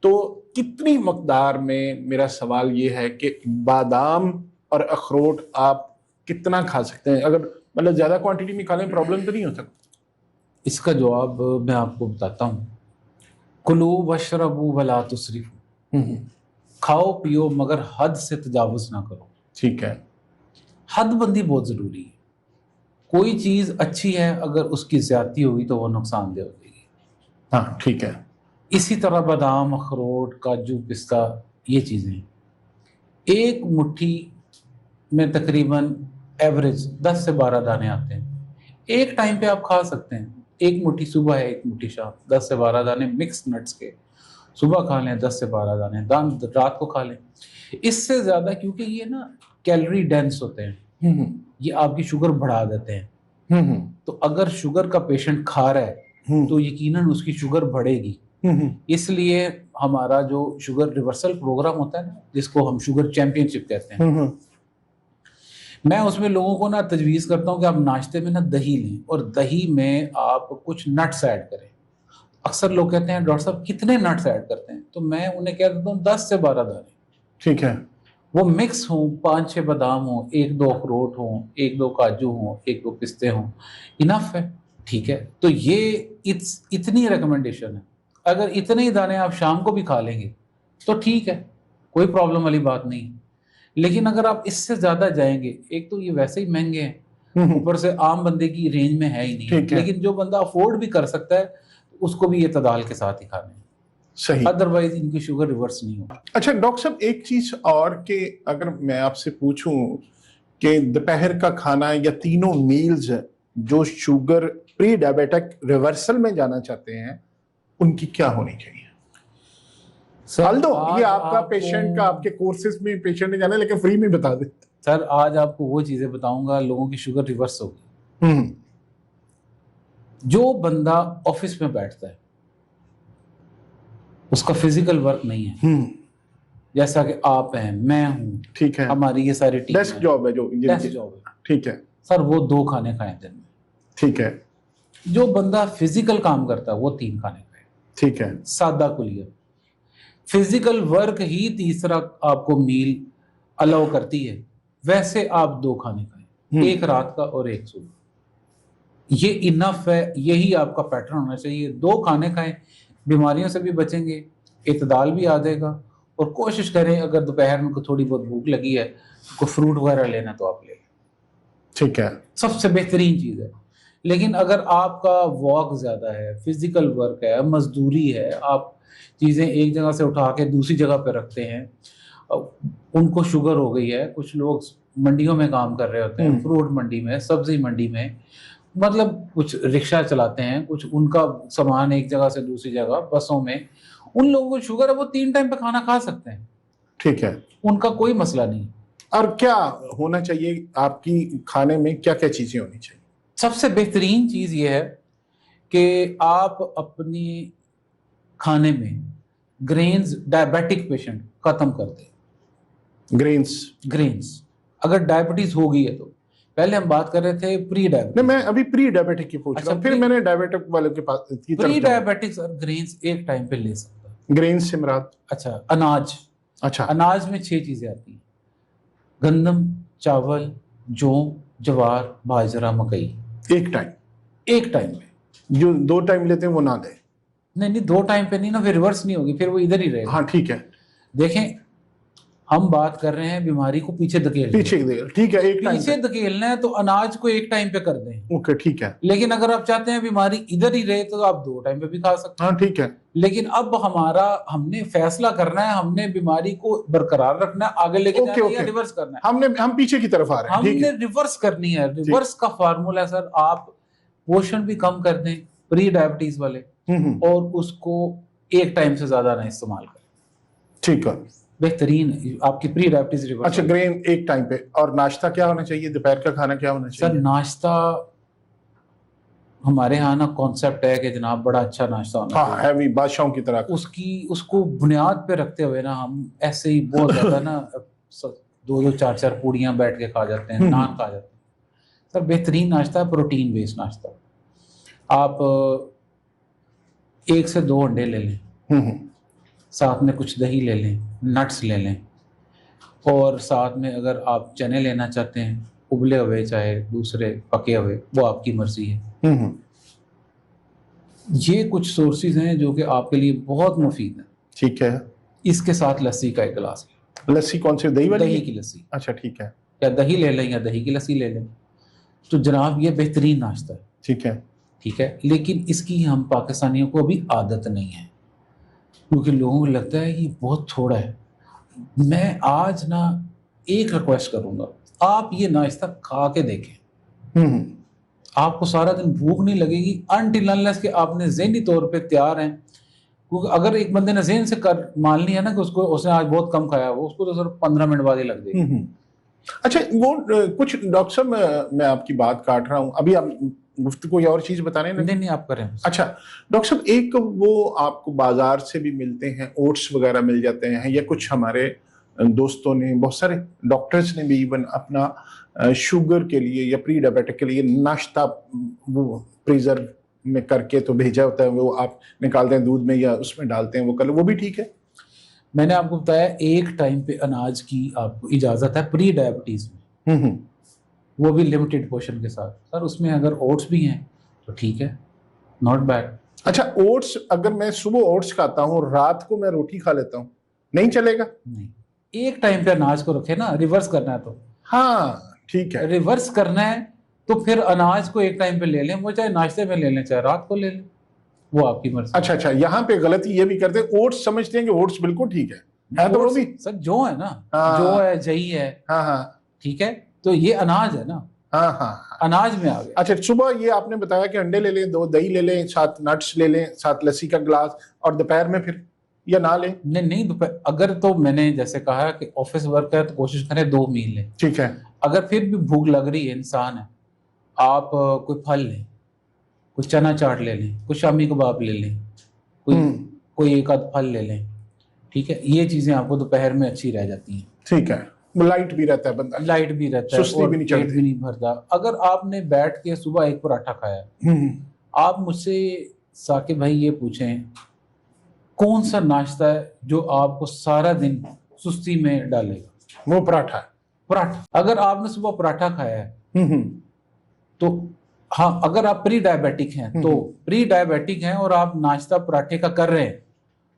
तो कितनी मकदार में, मेरा सवाल ये है कि बादाम और अखरोट आप कितना खा सकते हैं? अगर मतलब ज्यादा क्वांटिटी में खा लें प्रॉब्लम तो नहीं हो सकता? इसका जवाब मैं आपको बताता हूँ। कुलू वशरबू वला तुसरिफू, खाओ पियो मगर हद से तजावुज ना करो। ठीक है। हदबंदी बहुत जरूरी है। कोई चीज अच्छी है, अगर उसकी ज्यादती होगी तो वो नुकसानदेह हो जाएगी। हाँ ठीक है। इसी तरह बादाम, अखरोट, काजू, पिस्ता, ये चीजें एक मुट्ठी में तकरीबन एवरेज 10 से 12 दाने आते हैं। एक टाइम पे आप खा सकते हैं, एक मुट्ठी सुबह है, एक मुट्ठी शाम, 10 से 12 दाने मिक्स नट्स के सुबह खा लें, 10 से 12 दाने रात को खा लें। इससे ज्यादा, क्योंकि ये ना कैलोरी डेंस होते हैं, ये आपकी शुगर बढ़ा देते हैं। तो अगर शुगर का पेशेंट खा रहा है तो यकीनन उसकी शुगर बढ़ेगी। इसलिए हमारा जो शुगर रिवर्सल प्रोग्राम होता है ना, जिसको हम शुगर चैंपियनशिप कहते हैं, मैं उसमें लोगों को ना तजवीज़ करता हूँ कि आप नाश्ते में ना दही लें और दही में आप कुछ नट्स ऐड करें। अक्सर लोग कहते हैं डॉक्टर साहब कितने नट्स ऐड करते हैं, तो मैं उन्हें कह देता हूँ 10 से 12 दाने। ठीक है। वो मिक्स हों, 5-6 बादाम हों, 1-2 अखरोट हों, 1-2 काजू हों, 1-2 पिस्ते हों, इनफ है। ठीक है, तो ये इतनी रिकमेंडेशन है। अगर इतने ही दाने आप शाम को भी खा लेंगे तो ठीक है, कोई प्रॉब्लम वाली बात नहीं। लेकिन अगर आप इससे ज्यादा जाएंगे, एक तो ये वैसे ही महंगे हैं, ऊपर से आम बंदे की रेंज में है ही नहीं, लेकिन जो बंदा अफोर्ड भी कर सकता है उसको भी ये तदाल के साथ ही खाने। सही, अदरवाइज इनकी शुगर रिवर्स नहीं होगी। अच्छा डॉक्टर साहब, एक चीज और कि अगर मैं आपसे पूछूं कि दोपहर का खाना या तीनों मील्स जो शुगर प्री डायबिटिक रिवर्सल में जाना चाहते हैं उनकी क्या होनी चाहिए? सर दो, ये आपका पेशेंट का, आपके कोर्सेज में पेशेंट ने जाना है, लेकिन फ्री में बता दे। सर आज आपको वो चीजें बताऊंगा, लोगों की शुगर रिवर्स होगी। जो बंदा ऑफिस में बैठता है, उसका फिजिकल वर्क नहीं है, जैसा कि आप हैं, मैं हूं, ठीक है, हमारी ये सारी टीम डेस्क जॉब है, जो डेस्क जॉब है, ठीक है सर, वो 2 खाने खाएं दिन में। ठीक है। जो बंदा फिजिकल काम करता है वो 3 खाने खाए। ठीक है। सादा कुलिया, फिजिकल वर्क ही तीसरा आपको मील अलाउ करती है, वैसे आप 2 खाने खाएं, एक रात का और एक सुबह। ये इनफ है, यही आपका पैटर्न होना चाहिए। 2 खाने खाएं, बीमारियों से भी बचेंगे, इतदाल भी आ जाएगा। और कोशिश करें अगर दोपहर में थोड़ी बहुत भूख लगी है, कोई फ्रूट वगैरह लेना तो आप ले लें। ठीक है, सबसे बेहतरीन चीज है। लेकिन अगर आपका वॉक ज्यादा है, फिजिकल वर्क है, मजदूरी है, आप चीजें एक जगह से उठा के दूसरी जगह पे रखते हैं, उनको शुगर हो गई है, कुछ लोग मंडियों में काम कर रहे होते हैं, फ्रूट मंडी में, सब्जी मंडी में, मतलब कुछ रिक्शा चलाते हैं, कुछ उनका सामान एक जगह से दूसरी जगह बसों में, उन लोगों को शुगर है, वो 3 टाइम पे खाना खा सकते हैं, ठीक है। उनका कोई मसला नहीं। और क्या होना चाहिए आपकी खाने में, क्या क्या चीजें होनी चाहिए? सबसे बेहतरीन चीज ये है कि आप अपनी खाने में ग्रेन्स, डायबिटिक पेशेंट खत्म कर दें। ग्रेन्स अगर डायबिटीज हो गई है तो, पहले हम बात कर रहे थे प्री नहीं, डायबिटीज, मैं अभी प्री डायबिटिक की पूछ रहा अच्छा, हूँ, फिर मैंने डायबिटिक वालों के पास की तरफ प्री जाऊँ। डायबिटिक्स और ग्रेन्स एक टाइम पे ले सकता है। ग्रेन्स से मुराद? अच्छा, अनाज, अच्छा, अनाज में 6 चीजें आती हैं, गंदम, चावल, जौ, ज्वार, बाजरा, मकई। एक टाइम? एक टाइम में। जो 2 टाइम लेते हैं वो ना दें। नहीं नहीं, 2 टाइम पे नहीं ना, फिर रिवर्स नहीं होगी, फिर वो इधर ही रहेगा। हाँ ठीक है, देखें, हम बात कर रहे हैं बीमारी को पीछे धकेलने, पीछे देगा, ठीक है, एक टाइम पीछे धकेलना है तो अनाज को एक टाइम पे कर दें। ओके, ठीक है। लेकिन अगर आप चाहते हैं बीमारी इधर ही रहे तो आप 2 टाइम पे भी खा सकते हैं। हाँ ठीक है। लेकिन अब हमने फैसला करना है, हमने बीमारी को बरकरार रखना है, आगे लेके जाना है या रिवर्स करना है। हम पीछे की तरफ आ रहे हैं, ठीक हमने है। रिवर्स करनी है। रिवर्स का फार्मूला सर, आप पोषण भी कम कर दें प्री डायबिटीज वाले, और उसको एक टाइम से ज्यादा ना इस्तेमाल करें, ठीक है, बेहतरीन आपकी प्री डायबिटीज रिवर्स। अच्छा, ग्रेन एक टाइम पे। और नाश्ता क्या होना चाहिए? दोपहर का खाना क्या होना सर चाहिए? नाश्ता हमारे यहाँ ना कॉन्सेप्ट है कि जनाब बड़ा अच्छा नाश्ता होना चाहिए, हैवी बादशाहों की तरह। उसको बुनियाद पे रखते हुए ना हम ऐसे ही बहुत ज्यादा ना 2-2 4-4 पूड़ियां बैठ के खा जाते हैं, नान खा जाते हैं। सर बेहतरीन नाश्ता है, प्रोटीन बेस्ड नाश्ता। आप 1 से 2 अंडे ले लें, साथ में कुछ दही ले लें, नट्स ले लें, और साथ में अगर आप चने लेना चाहते हैं उबले हुए चाहे दूसरे पके हुए, वो आपकी मर्जी है। ये कुछ सोर्सेज हैं जो कि आपके लिए बहुत मुफीद है। ठीक है। इसके साथ लस्सी का एक गिलास, लस्सी कौन सी? दही वाली? दही की लस्सी। अच्छा ठीक है। या दही ले लें या दही की लस्सी ले लें, तो जनाब ये बेहतरीन नाश्ता है। ठीक है, ठीक है, लेकिन इसकी हम पाकिस्तानियों को अभी आदत नहीं है, क्योंकि लोगों को लगता है ये बहुत थोड़ा है। मैं आज ना एक रिक्वेस्ट करूंगा, आप ये नाश्ता खा के देखें, आपको सारा दिन भूख नहीं लगेगी अनटिल अनलेस कि आपने ज़हनी तौर पे तैयार हैं। क्योंकि अगर एक बंदे ने ज़हन से कर मान लिया ना कि उसने आज बहुत कम खाया, वो उसको तो सिर्फ 15 मिनट बाद ही लग जाएगी। अच्छा, वो कुछ डॉक्टर साहब, मैं आपकी बात काट रहा हूँ, अभी आप गुफ्तगू कोई और चीज बता रहे हैं? नहीं आप करें। अच्छा डॉक्टर साहब, एक वो आपको बाजार से भी मिलते हैं, ओट्स वगैरह मिल जाते हैं, या कुछ हमारे दोस्तों ने, बहुत सारे डॉक्टर्स ने भी इवन अपना शुगर के लिए या प्री डायबिटिक के लिए नाश्ता वो प्रिजर्व में करके तो भेजा होता है, वो आप निकालते हैं दूध में या उसमें डालते हैं, वो कलर, वो भी ठीक है? मैंने आपको बताया एक टाइम पे अनाज की आपको इजाजत है प्री डायबिटीज में, वो भी लिमिटेड पोर्शन के साथ। सर उसमें अगर ओट्स भी हैं तो ठीक है, नॉट बैड। अच्छा, ओट्स अगर मैं सुबह ओट्स खाता हूँ, रात को मैं रोटी खा लेता हूँ, नहीं चलेगा? नहीं, एक टाइम पे अनाज को रखे ना, रिवर्स करना है तो। हाँ ठीक है, रिवर्स करना है तो फिर अनाज को एक टाइम पे ले लें, वो चाहे नाश्ते में ले लें चाहे रात को ले लें, वो आपकी मर्जी। अच्छा, यहाँ पे गलती ये भी करते हैं, ओट्स समझते हैं कि ओट्स बिल्कुल ठीक है तो वो भी सर जो है ना, जो है जई है, हाँ ठीक है, तो ये अनाज है ना, हाँ, अनाज में आ गया। अच्छा, सुबह ये आपने बताया कि अंडे ले लें, 2 दही ले लें, साथ नट्स ले लें, साथ लस्सी का गिलास, और दोपहर में फिर या ना लें? नहीं दोपहर अगर, तो मैंने जैसे कहा कि ऑफिस वर्क है तो कोशिश करें 2 मील लें, ठीक है। अगर फिर भी भूख लग रही है, इंसान है, आप कोई फल लें, कुछ चना चाट ले लें, कुछ शामी कबाब ले लें, कोई एक आध फल ले लें, ठीक है, ये चीजें आपको दोपहर में अच्छी रह जाती हैं। ठीक है, लाइट भी रहता है, बंदा लाइट भी रहता है, सुस्ती भी नहीं चढ़ती, पेट भी नहीं भरता। अगर आपने बैठ के सुबह एक पराठा खाया, आप मुझसे साकिब भाई ये पूछें कौन सा नाश्ता है जो आपको सारा दिन सुस्ती में डालेगा? वो पराठा है। पराठा। अगर आपने सुबह पराठा खाया है तो हाँ, अगर आप प्री डायबिटिक हैं तो प्री डायबिटिक हैं और आप नाश्ता पराठे का कर रहे हैं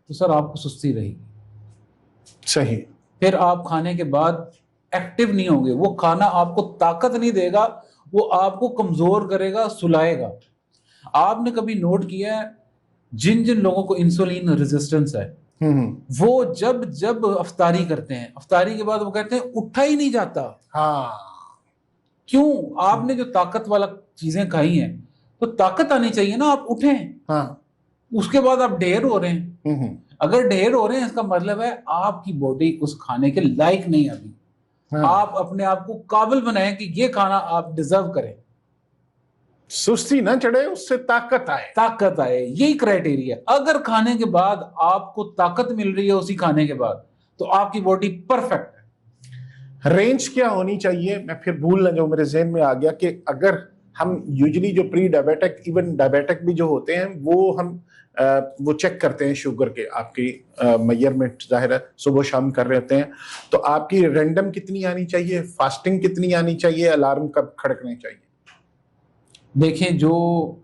तो सर आपको सुस्ती रहेगी। सही। फिर आप खाने के बाद एक्टिव नहीं होंगे, वो खाना आपको ताकत नहीं देगा, वो आपको कमजोर करेगा, सुलाएगा। आपने कभी नोट किया है जिन जिन लोगों को इंसुलिन रेजिस्टेंस है, वो जब जब अफ्तारी करते हैं, अफ्तारी के बाद वो कहते हैं उठा ही नहीं जाता। हाँ, क्यों? आपने जो ताकत वाला चीजें खाई हैं तो ताकत आनी चाहिए ना, आप उठें। हाँ। उसके बाद आप ढेर हो रहे हैं। अगर ढेर हो रहे हैं इसका मतलब है आपकी बॉडी उस खाने के लायक नहीं है अभी। हाँ। आप अपने आप को काबिल बनाएं कि ये खाना आप डिजर्व करें। सुस्ती ना चढ़े, उससे ताकत आए। ताकत आए, यही क्राइटेरिया। अगर खाने के बाद आपको ताकत मिल रही है उसी खाने के बाद, तो आपकी बॉडी परफेक्ट है। रेंज क्या होनी चाहिए? मैं फिर भूल ना जाऊं, मेरे जहन में आ गया कि अगर हम यूजुअली जो प्री डायबिटिक, इवन डायबिटिक भी जो होते हैं, वो हम वो चेक करते हैं शुगर के, आपकी मेजरमेंट जाहिर है सुबह शाम कर रहे होते हैं, तो आपकी रैंडम कितनी आनी चाहिए, फास्टिंग कितनी आनी चाहिए, अलार्म कब खड़कने चाहिए? देखें, जो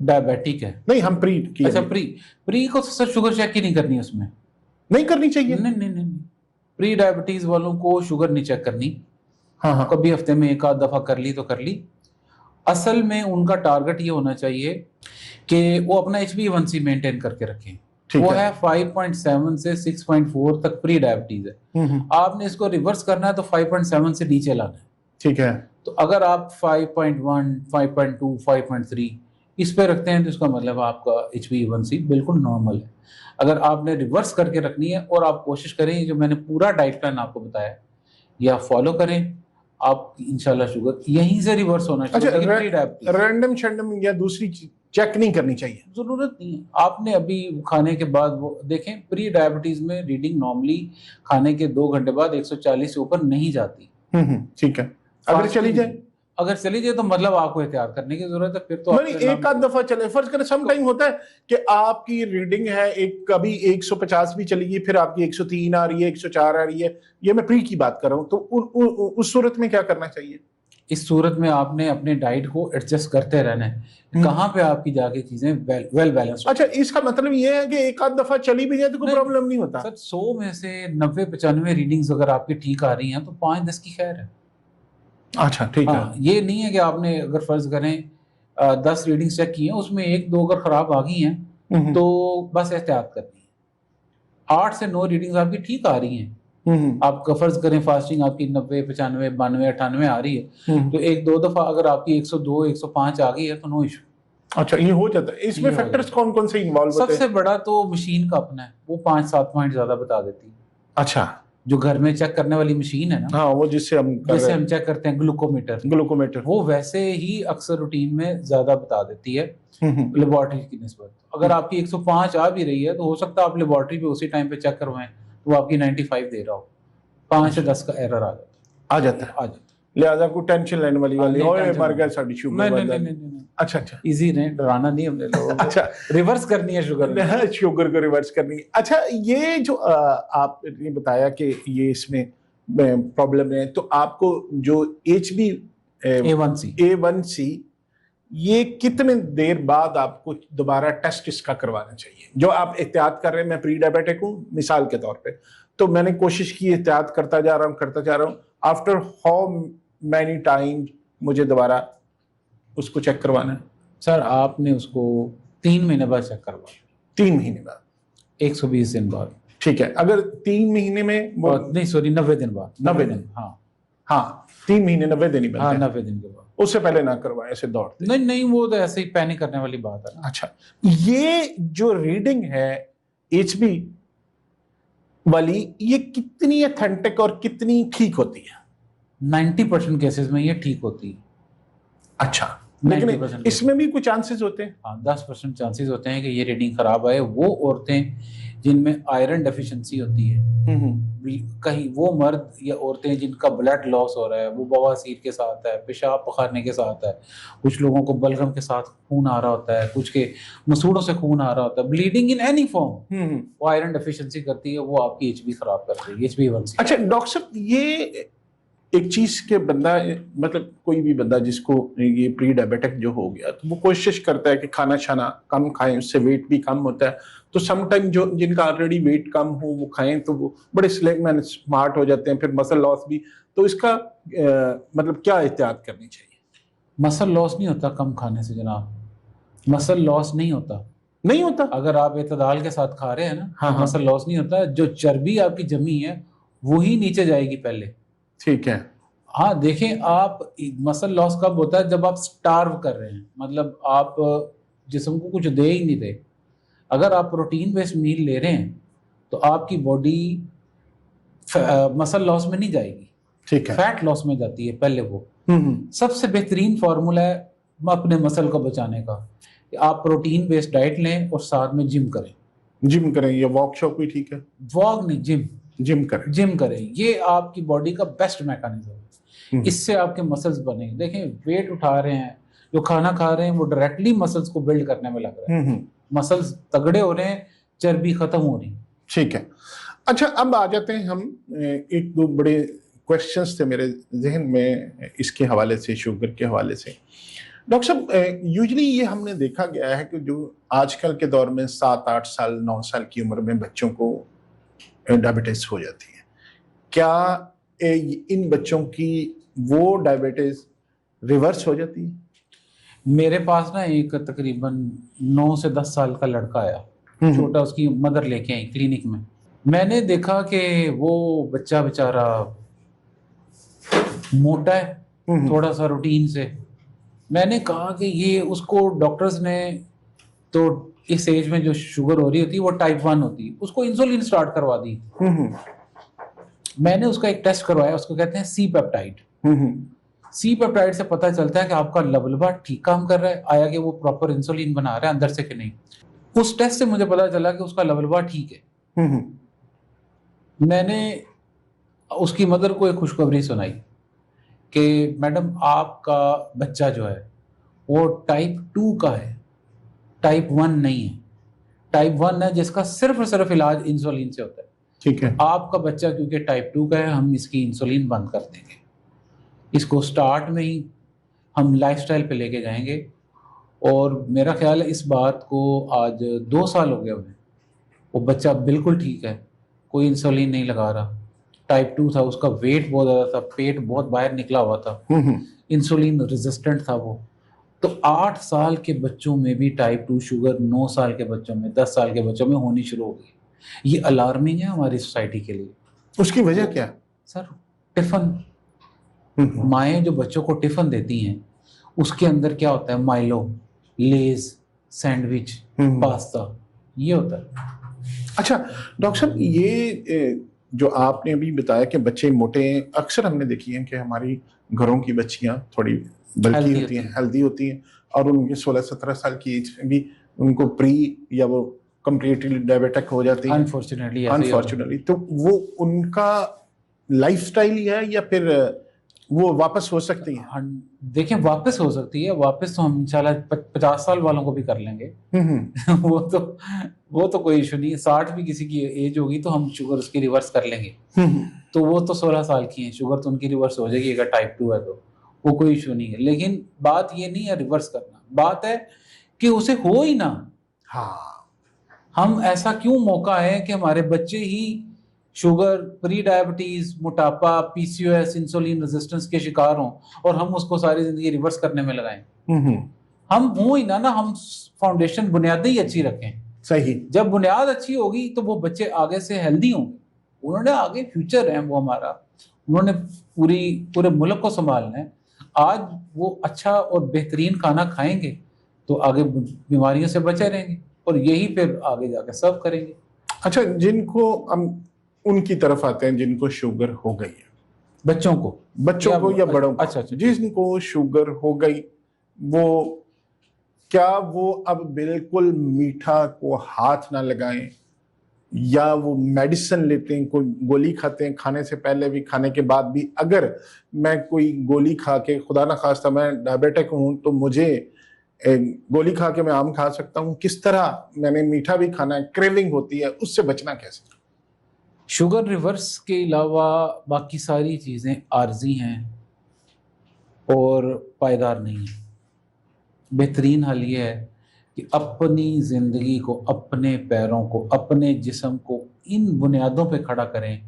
डायबिटिक है, नहीं हम प्री की, अच्छा प्री को तो सर शुगर चेक ही नहीं करनी उसमें। नहीं करनी चाहिए। नहीं, प्री डायबिटीज वालों को शुगर नहीं चेक करनी। हाँ। कभी हफ्ते में एक आध दफा कर ली तो कर ली। असल में उनका टारगेट ये होना चाहिए कि वो अपना HbA1c मेंटेन करके रखें। वो है 5.7 से 6.4 तक प्री डायबिटीज है। आपने इसको रिवर्स करना है तो 5.7 से नीचे लाना है। ठीक है। तो अगर आप 5.1, 5.2, 5.3 इस पे रखते हैं तो इसका मतलब आपका HbA1c बिल्कुल नॉर्मल है। अगर आपने रिवर्स करके रखनी है और आप कोशिश करें, जो मैंने पूरा डाइट प्लान आपको बताया या फॉलो करें, आप इंशाल्लाह शुगर यहीं से रिवर्स होना चाहिए। अच्छा, प्री डायबिटीज रैंडम शैंडम या दूसरी चेक नहीं करनी चाहिए? जरूरत नहीं है। आपने अभी खाने के बाद वो देखें, प्री डायबिटीज में रीडिंग नॉर्मली खाने के 2 घंटे बाद 140 से ऊपर नहीं जाती। ठीक है। अगर चली जाए तो मतलब आपको एहतियात करने की जरूरत है। फिर तो नहीं, एक आध दफा चले, फर्ज करें सम टाइम होता है कि आपकी रीडिंग है एक, कभी 150 भी चली, फिर आपकी 103 आ रही है, 104 आ रही है, ये मैं प्री की बात कर रहा हूं, तो उस सूरत में क्या करना चाहिए? इस सूरत में आपने अपने डाइट को एडजस्ट करते रहना है। कहाँ पे आपकी जाके चीजें वेल बैलेंस। अच्छा, इसका मतलब ये है कि एक आध दफा चली भी जाए तो कोई प्रॉब्लम नहीं होता? सर 100 में से 90-95 रीडिंग्स अगर आपकी ठीक आ रही हैं तो 5-10 की खैर है। अच्छा, ठीक है। ये नहीं है कि आपने अगर फर्ज करें 10 रीडिंग्स चेक की हैं, उसमें 1-2 अगर खराब आ गई हैं तो बस एहतियात करनी है। 8 से 9 रीडिंग्स आपकी ठीक आ रही हैं। आप फर्ज करें फास्टिंग आपकी 90, 95, 92, 98 आ रही है, तो 1-2 दफा अगर आपकी 102, 105 आ गई है तो नो इशू। अच्छा, ये हो जाता है। इसमें फैक्टर्स कौन कौन से इन्वॉल्व होते हैं? सबसे बड़ा तो मशीन का अपना है, वो 5-7 पॉइंट ज्यादा बता देती है। अच्छा, जो घर में चेक करने वाली मशीन है ना, हाँ, वो जिससे हम चेक करते हैं, ग्लूकोमीटर, वो वैसे ही अक्सर रूटीन में ज्यादा बता देती है लेबोरेटरी की निस्बत। अगर आपकी 105 आ भी रही है तो हो सकता है आप लेबोरेटरी पे उसी टाइम पे चेक करवाएं तो वो आपकी 95 दे रहा हो, 5 से 10 का एरर आ जाता है। लिहाजा कोई टेंशन लेने वाली बात नहीं, मर गया साडी शुगर। नहीं। अच्छा, इजी नहीं, डराना नहीं हमने लोगों को। अच्छा, रिवर्स करनी है शुगर को रिवर्स करनी है। अच्छा, ये जो आपने बताया कि ये इसमें प्रॉब्लम है, तो आपको जो HbA1c ये कितने देर बाद आपको दोबारा टेस्ट इसका करवाना चाहिए? जो आप एहतियात कर रहे हैं, मैं प्री डायबिटिक हूँ मिसाल के तौर पे, तो मैंने कोशिश की, एहतियात करता जा रहा हूँ, आफ्टर हाउ मैनी टाइम मुझे दोबारा उसको चेक करवाना है? सर आपने उसको 3 महीने बाद चेक करवाना। 3 महीने बाद? 120 दिन बाद। ठीक है। अगर 3 महीने में नहीं, सॉरी, 90 दिन बाद। 90 दिन, हाँ 3 महीने 90 दिन ही बनते हैं। 90 दिन के बाद। उससे पहले ना करवाएं, ऐसे दौड़ते नहीं, वो तो ऐसे ही पैनिक करने वाली बात है। अच्छा, ये जो रीडिंग है HB वाली, ये कितनी ऑथेंटिक और कितनी ठीक होती है? 90% केसेस में ये ठीक होती है। अच्छा, लेकिन इसमें भी कुछ चांसेस होते हैं? हाँ, 10% चांसेस होते हैं कि ये रीडिंग खराब आए। वो औरतें जिनमें आयरन डेफिशिएंसी होती है, कहीं वो मर्द या औरतें जिनका ब्लड लॉस हो रहा है, वो बवासीर के साथ है, पेशाब पखारने के साथ है, कुछ लोगों को बलगम के साथ खून आ रहा होता है, कुछ के मसूड़ों से खून आ रहा होता है, ब्लीडिंग इन एनी फॉर्म, वो आयरन डेफिशिएंसी करती है, वो आपकी HB खराब करती है, HbA1c। अच्छा डॉक्टर साहब, ये एक चीज के बंदा, मतलब कोई भी बंदा जिसको ये प्री डायबिटिक जो हो गया, तो वो कोशिश करता है कि खाना छाना कम खाएं, उससे वेट भी कम होता है, तो समटाइम जो जिनका ऑलरेडी वेट कम हो वो खाएं तो वो बड़े स्मार्ट हो जाते हैं, फिर मसल लॉस भी। तो इसका मतलब क्या एहतियात करनी चाहिए? मसल लॉस नहीं होता कम खाने से जनाब, मसल लॉस नहीं होता। अगर आप एतदाल के साथ खा रहे हैं ना, हाँ, मसल लॉस नहीं होता। जो चर्बी आपकी जमी है वही नीचे जाएगी पहले। ठीक है। हाँ देखें, आप मसल लॉस कब होता है? जब आप स्टार्व कर रहे हैं, मतलब आप जिस्म को कुछ दे ही नहीं रहे। अगर आप प्रोटीन बेस्ड मील ले रहे हैं तो आपकी बॉडी मसल लॉस में नहीं जाएगी, ठीक है। फैट लॉस में जाती है पहले वो। हम्म। सबसे बेहतरीन फार्मूला है अपने मसल को बचाने का कि आप प्रोटीन बेस्ड डाइट लें और साथ में जिम करें। जिम करें या वॉक शॉक भी ठीक है? वॉक नहीं, जिम। जिम करें। जिम करें, ये आपकी बॉडी का बेस्ट मैकेनिज्म है। हम्म। इससे आपके मसल्स बनेंगे। देखें, वेट उठा रहे हैं, जो खाना खा रहे हैं, वो डायरेक्टली मसल्स को बिल्ड करने में लग रहा है। मसल्स तगड़े हो रहे हैं, चर्बी खत्म हो रही। ठीक है। अच्छा, अब आ जाते हैं हम, एक दो बड़े क्वेश्चंस थे मेरे जहन में इसके हवाले से, शुगर के हवाले से। डॉक्टर साहब, यूजली ये हमने देखा गया है कि जो आजकल के दौर में 7-8 साल 9 साल की उम्र में बच्चों को डायबिटीज हो जाती है, क्या इन बच्चों की वो डायबिटीज रिवर्स हो जाती है? मेरे पास ना एक तकरीबन 9 से 10 साल का लड़का आया, छोटा, उसकी मदर लेके आई क्लिनिक में। मैंने देखा कि वो बच्चा बेचारा मोटा है, थोड़ा सा रूटीन से। मैंने कहा कि ये उसको डॉक्टर्स ने तो इस एज में जो शुगर हो रही होती है वो टाइप 1 होती है, उसको इंसुलिन स्टार्ट करवा दी। मैंने उसका एक टेस्ट करवाया, उसको कहते हैं सी पेप्टाइड। सी पेप्टाइड से पता चलता है कि आपका लबलबा ठीक काम कर रहा है, आया कि वो प्रॉपर इंसुलिन बना रहा है अंदर से कि नहीं। उस टेस्ट से मुझे पता चला कि उसका लबलबा ठीक है। मैंने उसकी मदर को एक खुशखबरी सुनाई कि मैडम, आपका बच्चा जो है वो टाइप 2 का है, टाइप 1 नहीं है। टाइप 1 है जिसका सिर्फ और सिर्फ इलाज इंसुलिन से होता है। ठीक है। आपका बच्चा क्योंकि टाइप 2 का है, हम इसकी इंसुलिन बंद कर देंगे, इसको स्टार्ट में ही हम लाइफस्टाइल पे लेके जाएंगे। और मेरा ख्याल है इस बात को आज 2 साल हो गए उन्हें, वो बच्चा बिल्कुल ठीक है, कोई इंसुलिन नहीं लगा रहा। टाइप 2 था, उसका वेट बहुत ज़्यादा था, पेट बहुत बाहर निकला हुआ था, इंसुलिन रेजिस्टेंट था वो। तो 8 साल के बच्चों में भी टाइप 2 शुगर 9 साल के बच्चों में, 10 साल के बच्चों में होनी शुरू हो गई। ये अलार्मिंग है हमारी सोसाइटी के लिए। उसकी वजह क्या है? सर, टिफिन, माएँ जो बच्चों को टिफिन देती हैं उसके अंदर क्या होता है? माइलो, लेज, सैंडविच, पास्ता, ये होता है। अच्छा डॉक्टर साहब, ये जो आपने अभी बताया कि बच्चे मोटे हैं, अक्सर हमने देखी है कि हमारी घरों की बच्चियां थोड़ी बल्की होती हैं, हेल्दी होती हैं, और उनके 16-17 साल की एज में भी उनको प्री या वो कंप्लीटली डायबिटिक हो जाती है अनफॉर्चुनेटली। तो वो उनका लाइफस्टाइल ही है या फिर वो वापस हो सकती है? देखें, वापस हो सकती है। वापस तो हम इंशाल्लाह 50 साल वालों को भी कर लेंगे। वो तो कोई इशू नहीं है। 60 भी किसी की एज होगी तो हम शुगर उसकी रिवर्स कर लेंगे। तो वो तो 16 साल की है, शुगर तो उनकी रिवर्स हो जाएगी अगर टाइप 2 है तो, वो कोई इशू नहीं है। लेकिन बात ये नहीं है रिवर्स करना, बात है कि उसे हो ही ना। हाँ, हम ऐसा क्यों मौका है कि हमारे बच्चे ही शुगर, प्री डायबिटीज, मोटापा, पीसीओएस, इंसुलिन रेजिस्टेंस के शिकार हों और हम उसको सारी जिंदगी रिवर्स करने में लगाएं। हम हो ही ना, हम फाउंडेशन, बुनियादें ही अच्छी रखें। सही। जब बुनियाद अच्छी होगी तो वो बच्चे आगे से हेल्दी होंगे। उन्होंने आगे फ्यूचर है वो हमारा, उन्होंने पूरे मुल्क को संभालना है। आज वो अच्छा और बेहतरीन खाना खाएंगे तो आगे बीमारियों से बचे रहेंगे और यही फिर आगे जाकर सर्व करेंगे। अच्छा, जिनको हम उनकी तरफ आते हैं जिनको शुगर हो गई है, बच्चों को या बड़ों को? अच्छा, जिनको शुगर हो गई, वो क्या वो अब बिल्कुल मीठा को हाथ ना लगाएं, या वो मेडिसिन लेते हैं, कोई गोली खाते हैं खाने से पहले भी, खाने के बाद भी? अगर मैं कोई गोली खा के, खुदा ना खास्ता मैं डायबिटिक हूं, तो मुझे गोली खा के मैं आम खा सकता हूं? किस तरह मैंने मीठा भी खाना है, क्रेविंग होती है, उससे बचना कैसे? शुगर रिवर्स के अलावा बाकी सारी चीज़ें आर्जी हैं और पायदार नहीं है। बेहतरीन हल ये है कि अपनी ज़िंदगी को, अपने पैरों को, अपने जिस्म को इन बुनियादों पे खड़ा करें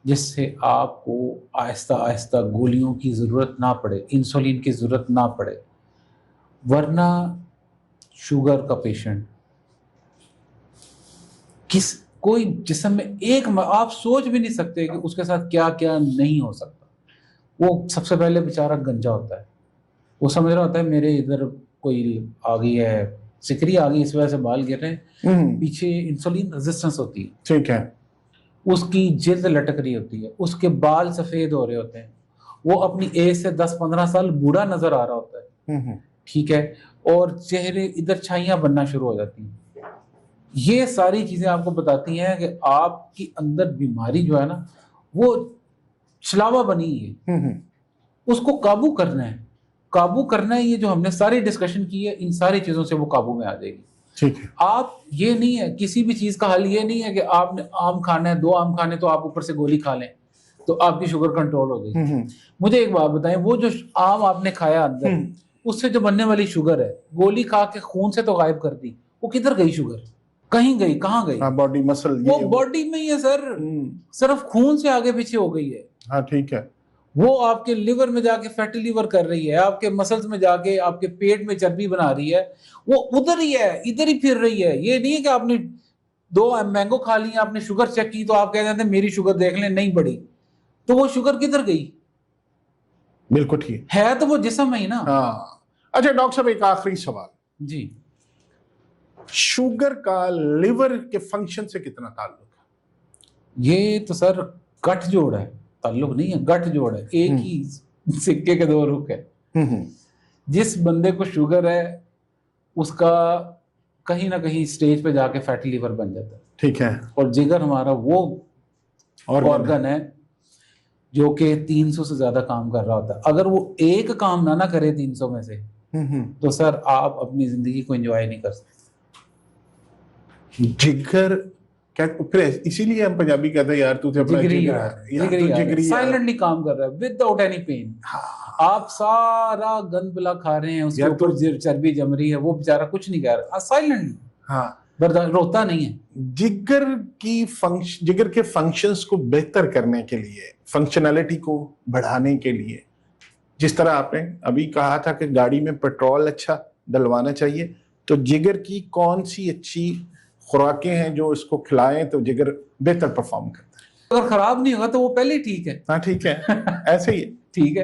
जिससे आपको आहिस्ता आहिस्ता गोलियों की ज़रूरत ना पड़े, इंसुलिन की ज़रूरत ना पड़े। वरना शुगर का पेशेंट कोई जिस्म में आप सोच भी नहीं सकते कि उसके साथ क्या क्या नहीं हो सकता। वो सबसे पहले बेचारा गंजा होता है, वो समझ रहा होता है मेरे इधर कोई आ गई है, सिकरी आ गई, इस वजह से बाल गिर रहे हैं। पीछे इंसुलिन रेजिस्टेंस होती है, ठीक है, उसकी जिल्द लटक रही होती है, उसके बाल सफेद हो रहे होते हैं, वो अपनी एज से 10-15 साल बूढ़ा नजर आ रहा होता है, ठीक है, और चेहरे इधर छाइयां बनना शुरू हो जाती हैं। ये सारी चीजें आपको बताती हैं कि आपकी अंदर बीमारी जो है ना वो छलावा बनी है, उसको काबू करना है, काबू करना है। ये जो हमने सारी डिस्कशन की है, इन सारी चीजों से वो काबू में आ जाएगी। ठीक है। आप ये नहीं है, किसी भी चीज का हल ये नहीं है कि आपने आम खाना है, 2 आम खाने तो आप ऊपर से गोली खा लें तो आपकी शुगर कंट्रोल हो गई। मुझे एक बात बताएं, वो जो आम आपने खाया अंदर, उससे जो बनने वाली शुगर है, गोली खा के खून से तो गायब कर दी, वो किधर गई शुगर? कहीं गई, कहाँ गई? बॉडी मसल, वो बॉडी में ही है सर, सिर्फ खून से आगे पीछे हो गई है। हाँ ठीक है। वो आपके लिवर में जाके फैटी लिवर कर रही है, आपके मसल्स में जाके आपके पेट में चर्बी बना रही है, वो उधर ही है, इधर ही फिर रही है। ये नहीं है कि आपने 2 मैंगो खा ली, आपने शुगर चेक की तो आप कह देते हैं मेरी शुगर देख लें, नहीं बढ़ी, तो वो शुगर किधर गई? बिल्कुल ठीक है तो वो जिस्म में ही ना। हाँ। अच्छा डॉक्टर साहब, एक आखिरी सवाल जी, शुगर का लिवर के फंक्शन से कितना ताल्लुक है? ये तो सर गठजोड़ है, ताल्लुक नहीं है, गठजोड़ है, एक ही सिक्के के 2 रुख है। जिस बंदे को शुगर है उसका कहीं ना कहीं स्टेज पे जाके फैटी लिवर बन जाता है, ठीक है। और जिगर हमारा वो ऑर्गन है जो कि 300 से ज्यादा काम कर रहा होता है। अगर वो एक काम ना करे 300 में से, तो सर आप अपनी जिंदगी को एंजॉय नहीं कर सकते। जिगर क्या, फिर इसीलिए हम पंजाबी कहते हैं यार तू तो अपना जिगरी साइलेंटली काम कर रहा है विदाउट एनी पेन। आप सारा गंद बुला खा रहे हैं, उसके ऊपर चर्बी जम रही है, वो बेचारा कुछ नहीं कह रहा, साइलेंटली, हाँ, रोता नहीं है। जिगर के फंक्शंस को बेहतर करने के लिए, फंक्शनैलिटी को बढ़ाने के लिए, जिस तरह आपने अभी कहा था कि गाड़ी में पेट्रोल अच्छा डलवाना चाहिए, तो जिगर की कौन सी अच्छी खुराकें हैं जो इसको खिलाएं तो जिगर बेहतर परफॉर्म करता है? अगर खराब नहीं होगा तो वो पहले ठीक है। हाँ ठीक है, ऐसे ही ठीक है।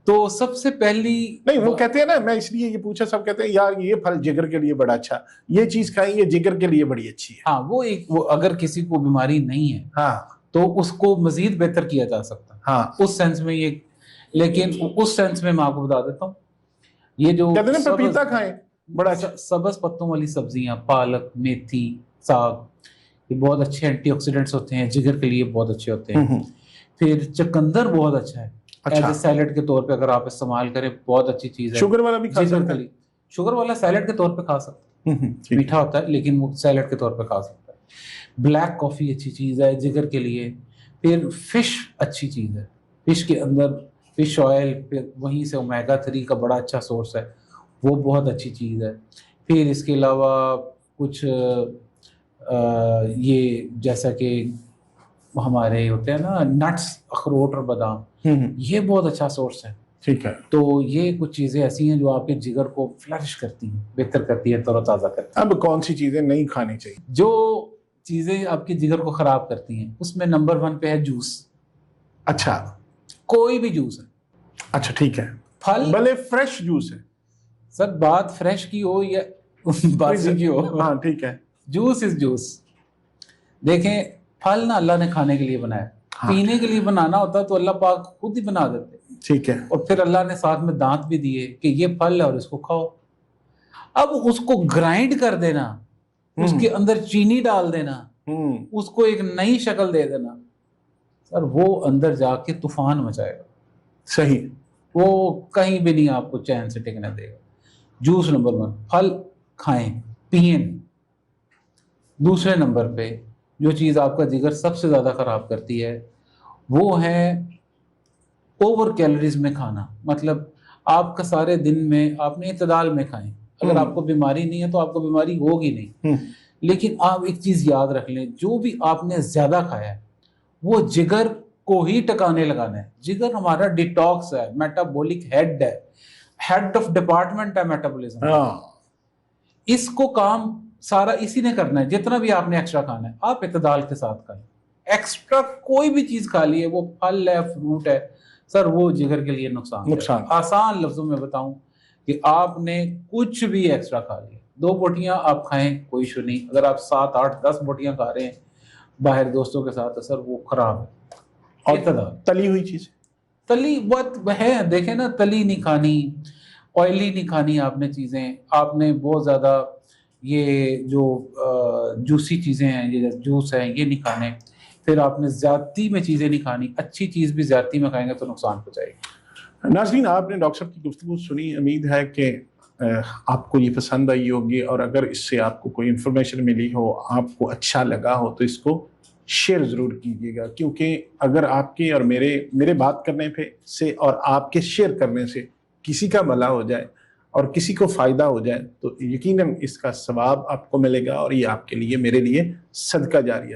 तो सबसे पहली नहीं, वो कहते हैं ना, मैं इसलिए ये पूछा, सब कहते हैं यार ये फल जिगर के लिए बड़ा अच्छा, ये चीज खाएं, ये जिगर के लिए बड़ी अच्छी है। हाँ, वो अगर किसी को बीमारी नहीं है, हाँ, तो उसको मजीद बेहतर किया जा सकता है। हाँ, उस सेंस में ये, लेकिन उस सेंस में मैं आपको बता देता हूँ, ये जो कहते हैं पपीता खाएं, बड़ा अच्छा। सब्ज पत्तों वाली सब्जियां, पालक, मेथी, साग, ये बहुत अच्छे एंटीऑक्सीडेंट्स होते हैं, जिगर के लिए बहुत अच्छे होते हैं। फिर चुकंदर बहुत अच्छा है, अच्छा, सैलेड के तौर पे अगर आप इस्तेमाल करें, बहुत अच्छी चीज है। शुगर वाला भी खा सकते हैं? शुगर वाला सैलेड के तौर पे खा सकते हैं, मीठा होता है लेकिन वो सैलेड के तौर पे खा सकता है। ब्लैक कॉफी अच्छी चीज है जिगर के लिए। फिर फिश अच्छी चीज है, फिश के अंदर फिश ऑयल, फिर वहीं से ओमेगा 3 का बड़ा अच्छा सोर्स है, वो बहुत अच्छी चीज़ है। फिर इसके अलावा कुछ ये जैसा कि हमारे होते हैं ना नट्स, अखरोट और बादाम, ये बहुत अच्छा सोर्स है। ठीक है। तो ये कुछ चीज़ें ऐसी हैं जो आपके जिगर को फ्लरिश करती हैं, बेहतर करती है, तरोताज़ा करती है। अब कौन सी चीज़ें नहीं खानी चाहिए? जो चीज़ें आपके जिगर को ख़राब करती हैं उसमें नंबर 1 पे है जूस। अच्छा, कोई भी जूस है। अच्छा ठीक है। फल भले फ्रेश जूस है सर, बात फ्रेश की हो या बासी की हो, हाँ ठीक है, जूस इज जूस। देखें, फल ना अल्लाह ने खाने के लिए बनाया, हाँ, पीने के लिए बनाना होता तो अल्लाह पाक खुद ही बना देते। ठीक है। और फिर अल्लाह ने साथ में दांत भी दिए कि ये फल है और इसको खाओ। अब उसको ग्राइंड कर देना, उसके अंदर चीनी डाल देना, उसको एक नई शक्ल दे देना, सर वो अंदर जाके तूफान मचाएगा। सही, वो कहीं भी नहीं आपको चैन से टिकने देगा। जूस नंबर 1, फल खाएं, पिएं। दूसरे नंबर पे जो चीज़ आपका जिगर सबसे ज़्यादा ख़राब करती है वो है ओवर कैलोरीज में खाना। मतलब आपका सारे दिन में आपने इतदाल में खाएं। अगर आपको बीमारी नहीं है तो आपको बीमारी होगी नहीं, लेकिन आप एक चीज़ याद रख लें, जो भी आपने ज़्यादा खाया है वो जिगर को ही टकाने लगाना है। जिगर हमारा डिटॉक्स है, मेटाबॉलिक हेड है, हेड ऑफ डिपार्टमेंट है मेटाबॉलिज्म। इसको काम सारा इसी ने करना है। जितना भी आपने एक्स्ट्रा खाना है आप इतदाल के साथ खाएं। एक्स्ट्रा कोई भी चीज खा ली है, वो फल है, फ्रूट है, सर वो जिगर के लिए नुकसान नुकसान। आसान लफ्जों में बताऊं कि आपने कुछ भी एक्स्ट्रा खा लिया, 2 बोटियां आप खाएं कोई इशू नहीं, अगर आप 7 8 10 बोटियां खा रहे हैं बाहर दोस्तों के साथ, तो सर वो खराब है। और इतना तली हुई चीज, तली बहुत है, देखें ना, तली नहीं खानी, ऑयली नहीं खानी आपने चीज़ें, आपने बहुत ज़्यादा ये जो जूसी चीज़ें हैं, ये जूस है, ये नहीं खाने, फिर आपने ज़्यादती में चीज़ें नहीं खानी, अच्छी चीज़ भी ज़्यादती में खाएंगे तो नुकसान पहुंचाएगी। नाज़रीन आपने डॉक्टर साहब की गुफ्तगू सुनी, उम्मीद है कि आपको ये पसंद आई होगी, और अगर इससे आपको कोई इन्फॉर्मेशन मिली हो, आपको अच्छा लगा हो, तो इसको शेयर ज़रूर कीजिएगा, क्योंकि अगर आपके और मेरे बात करने पे से और आपके शेयर करने से किसी का भला हो जाए और किसी को फ़ायदा हो जाए, तो यकीनन इसका सवाब आपको मिलेगा, और ये आपके लिए, मेरे लिए सदका जारिया भी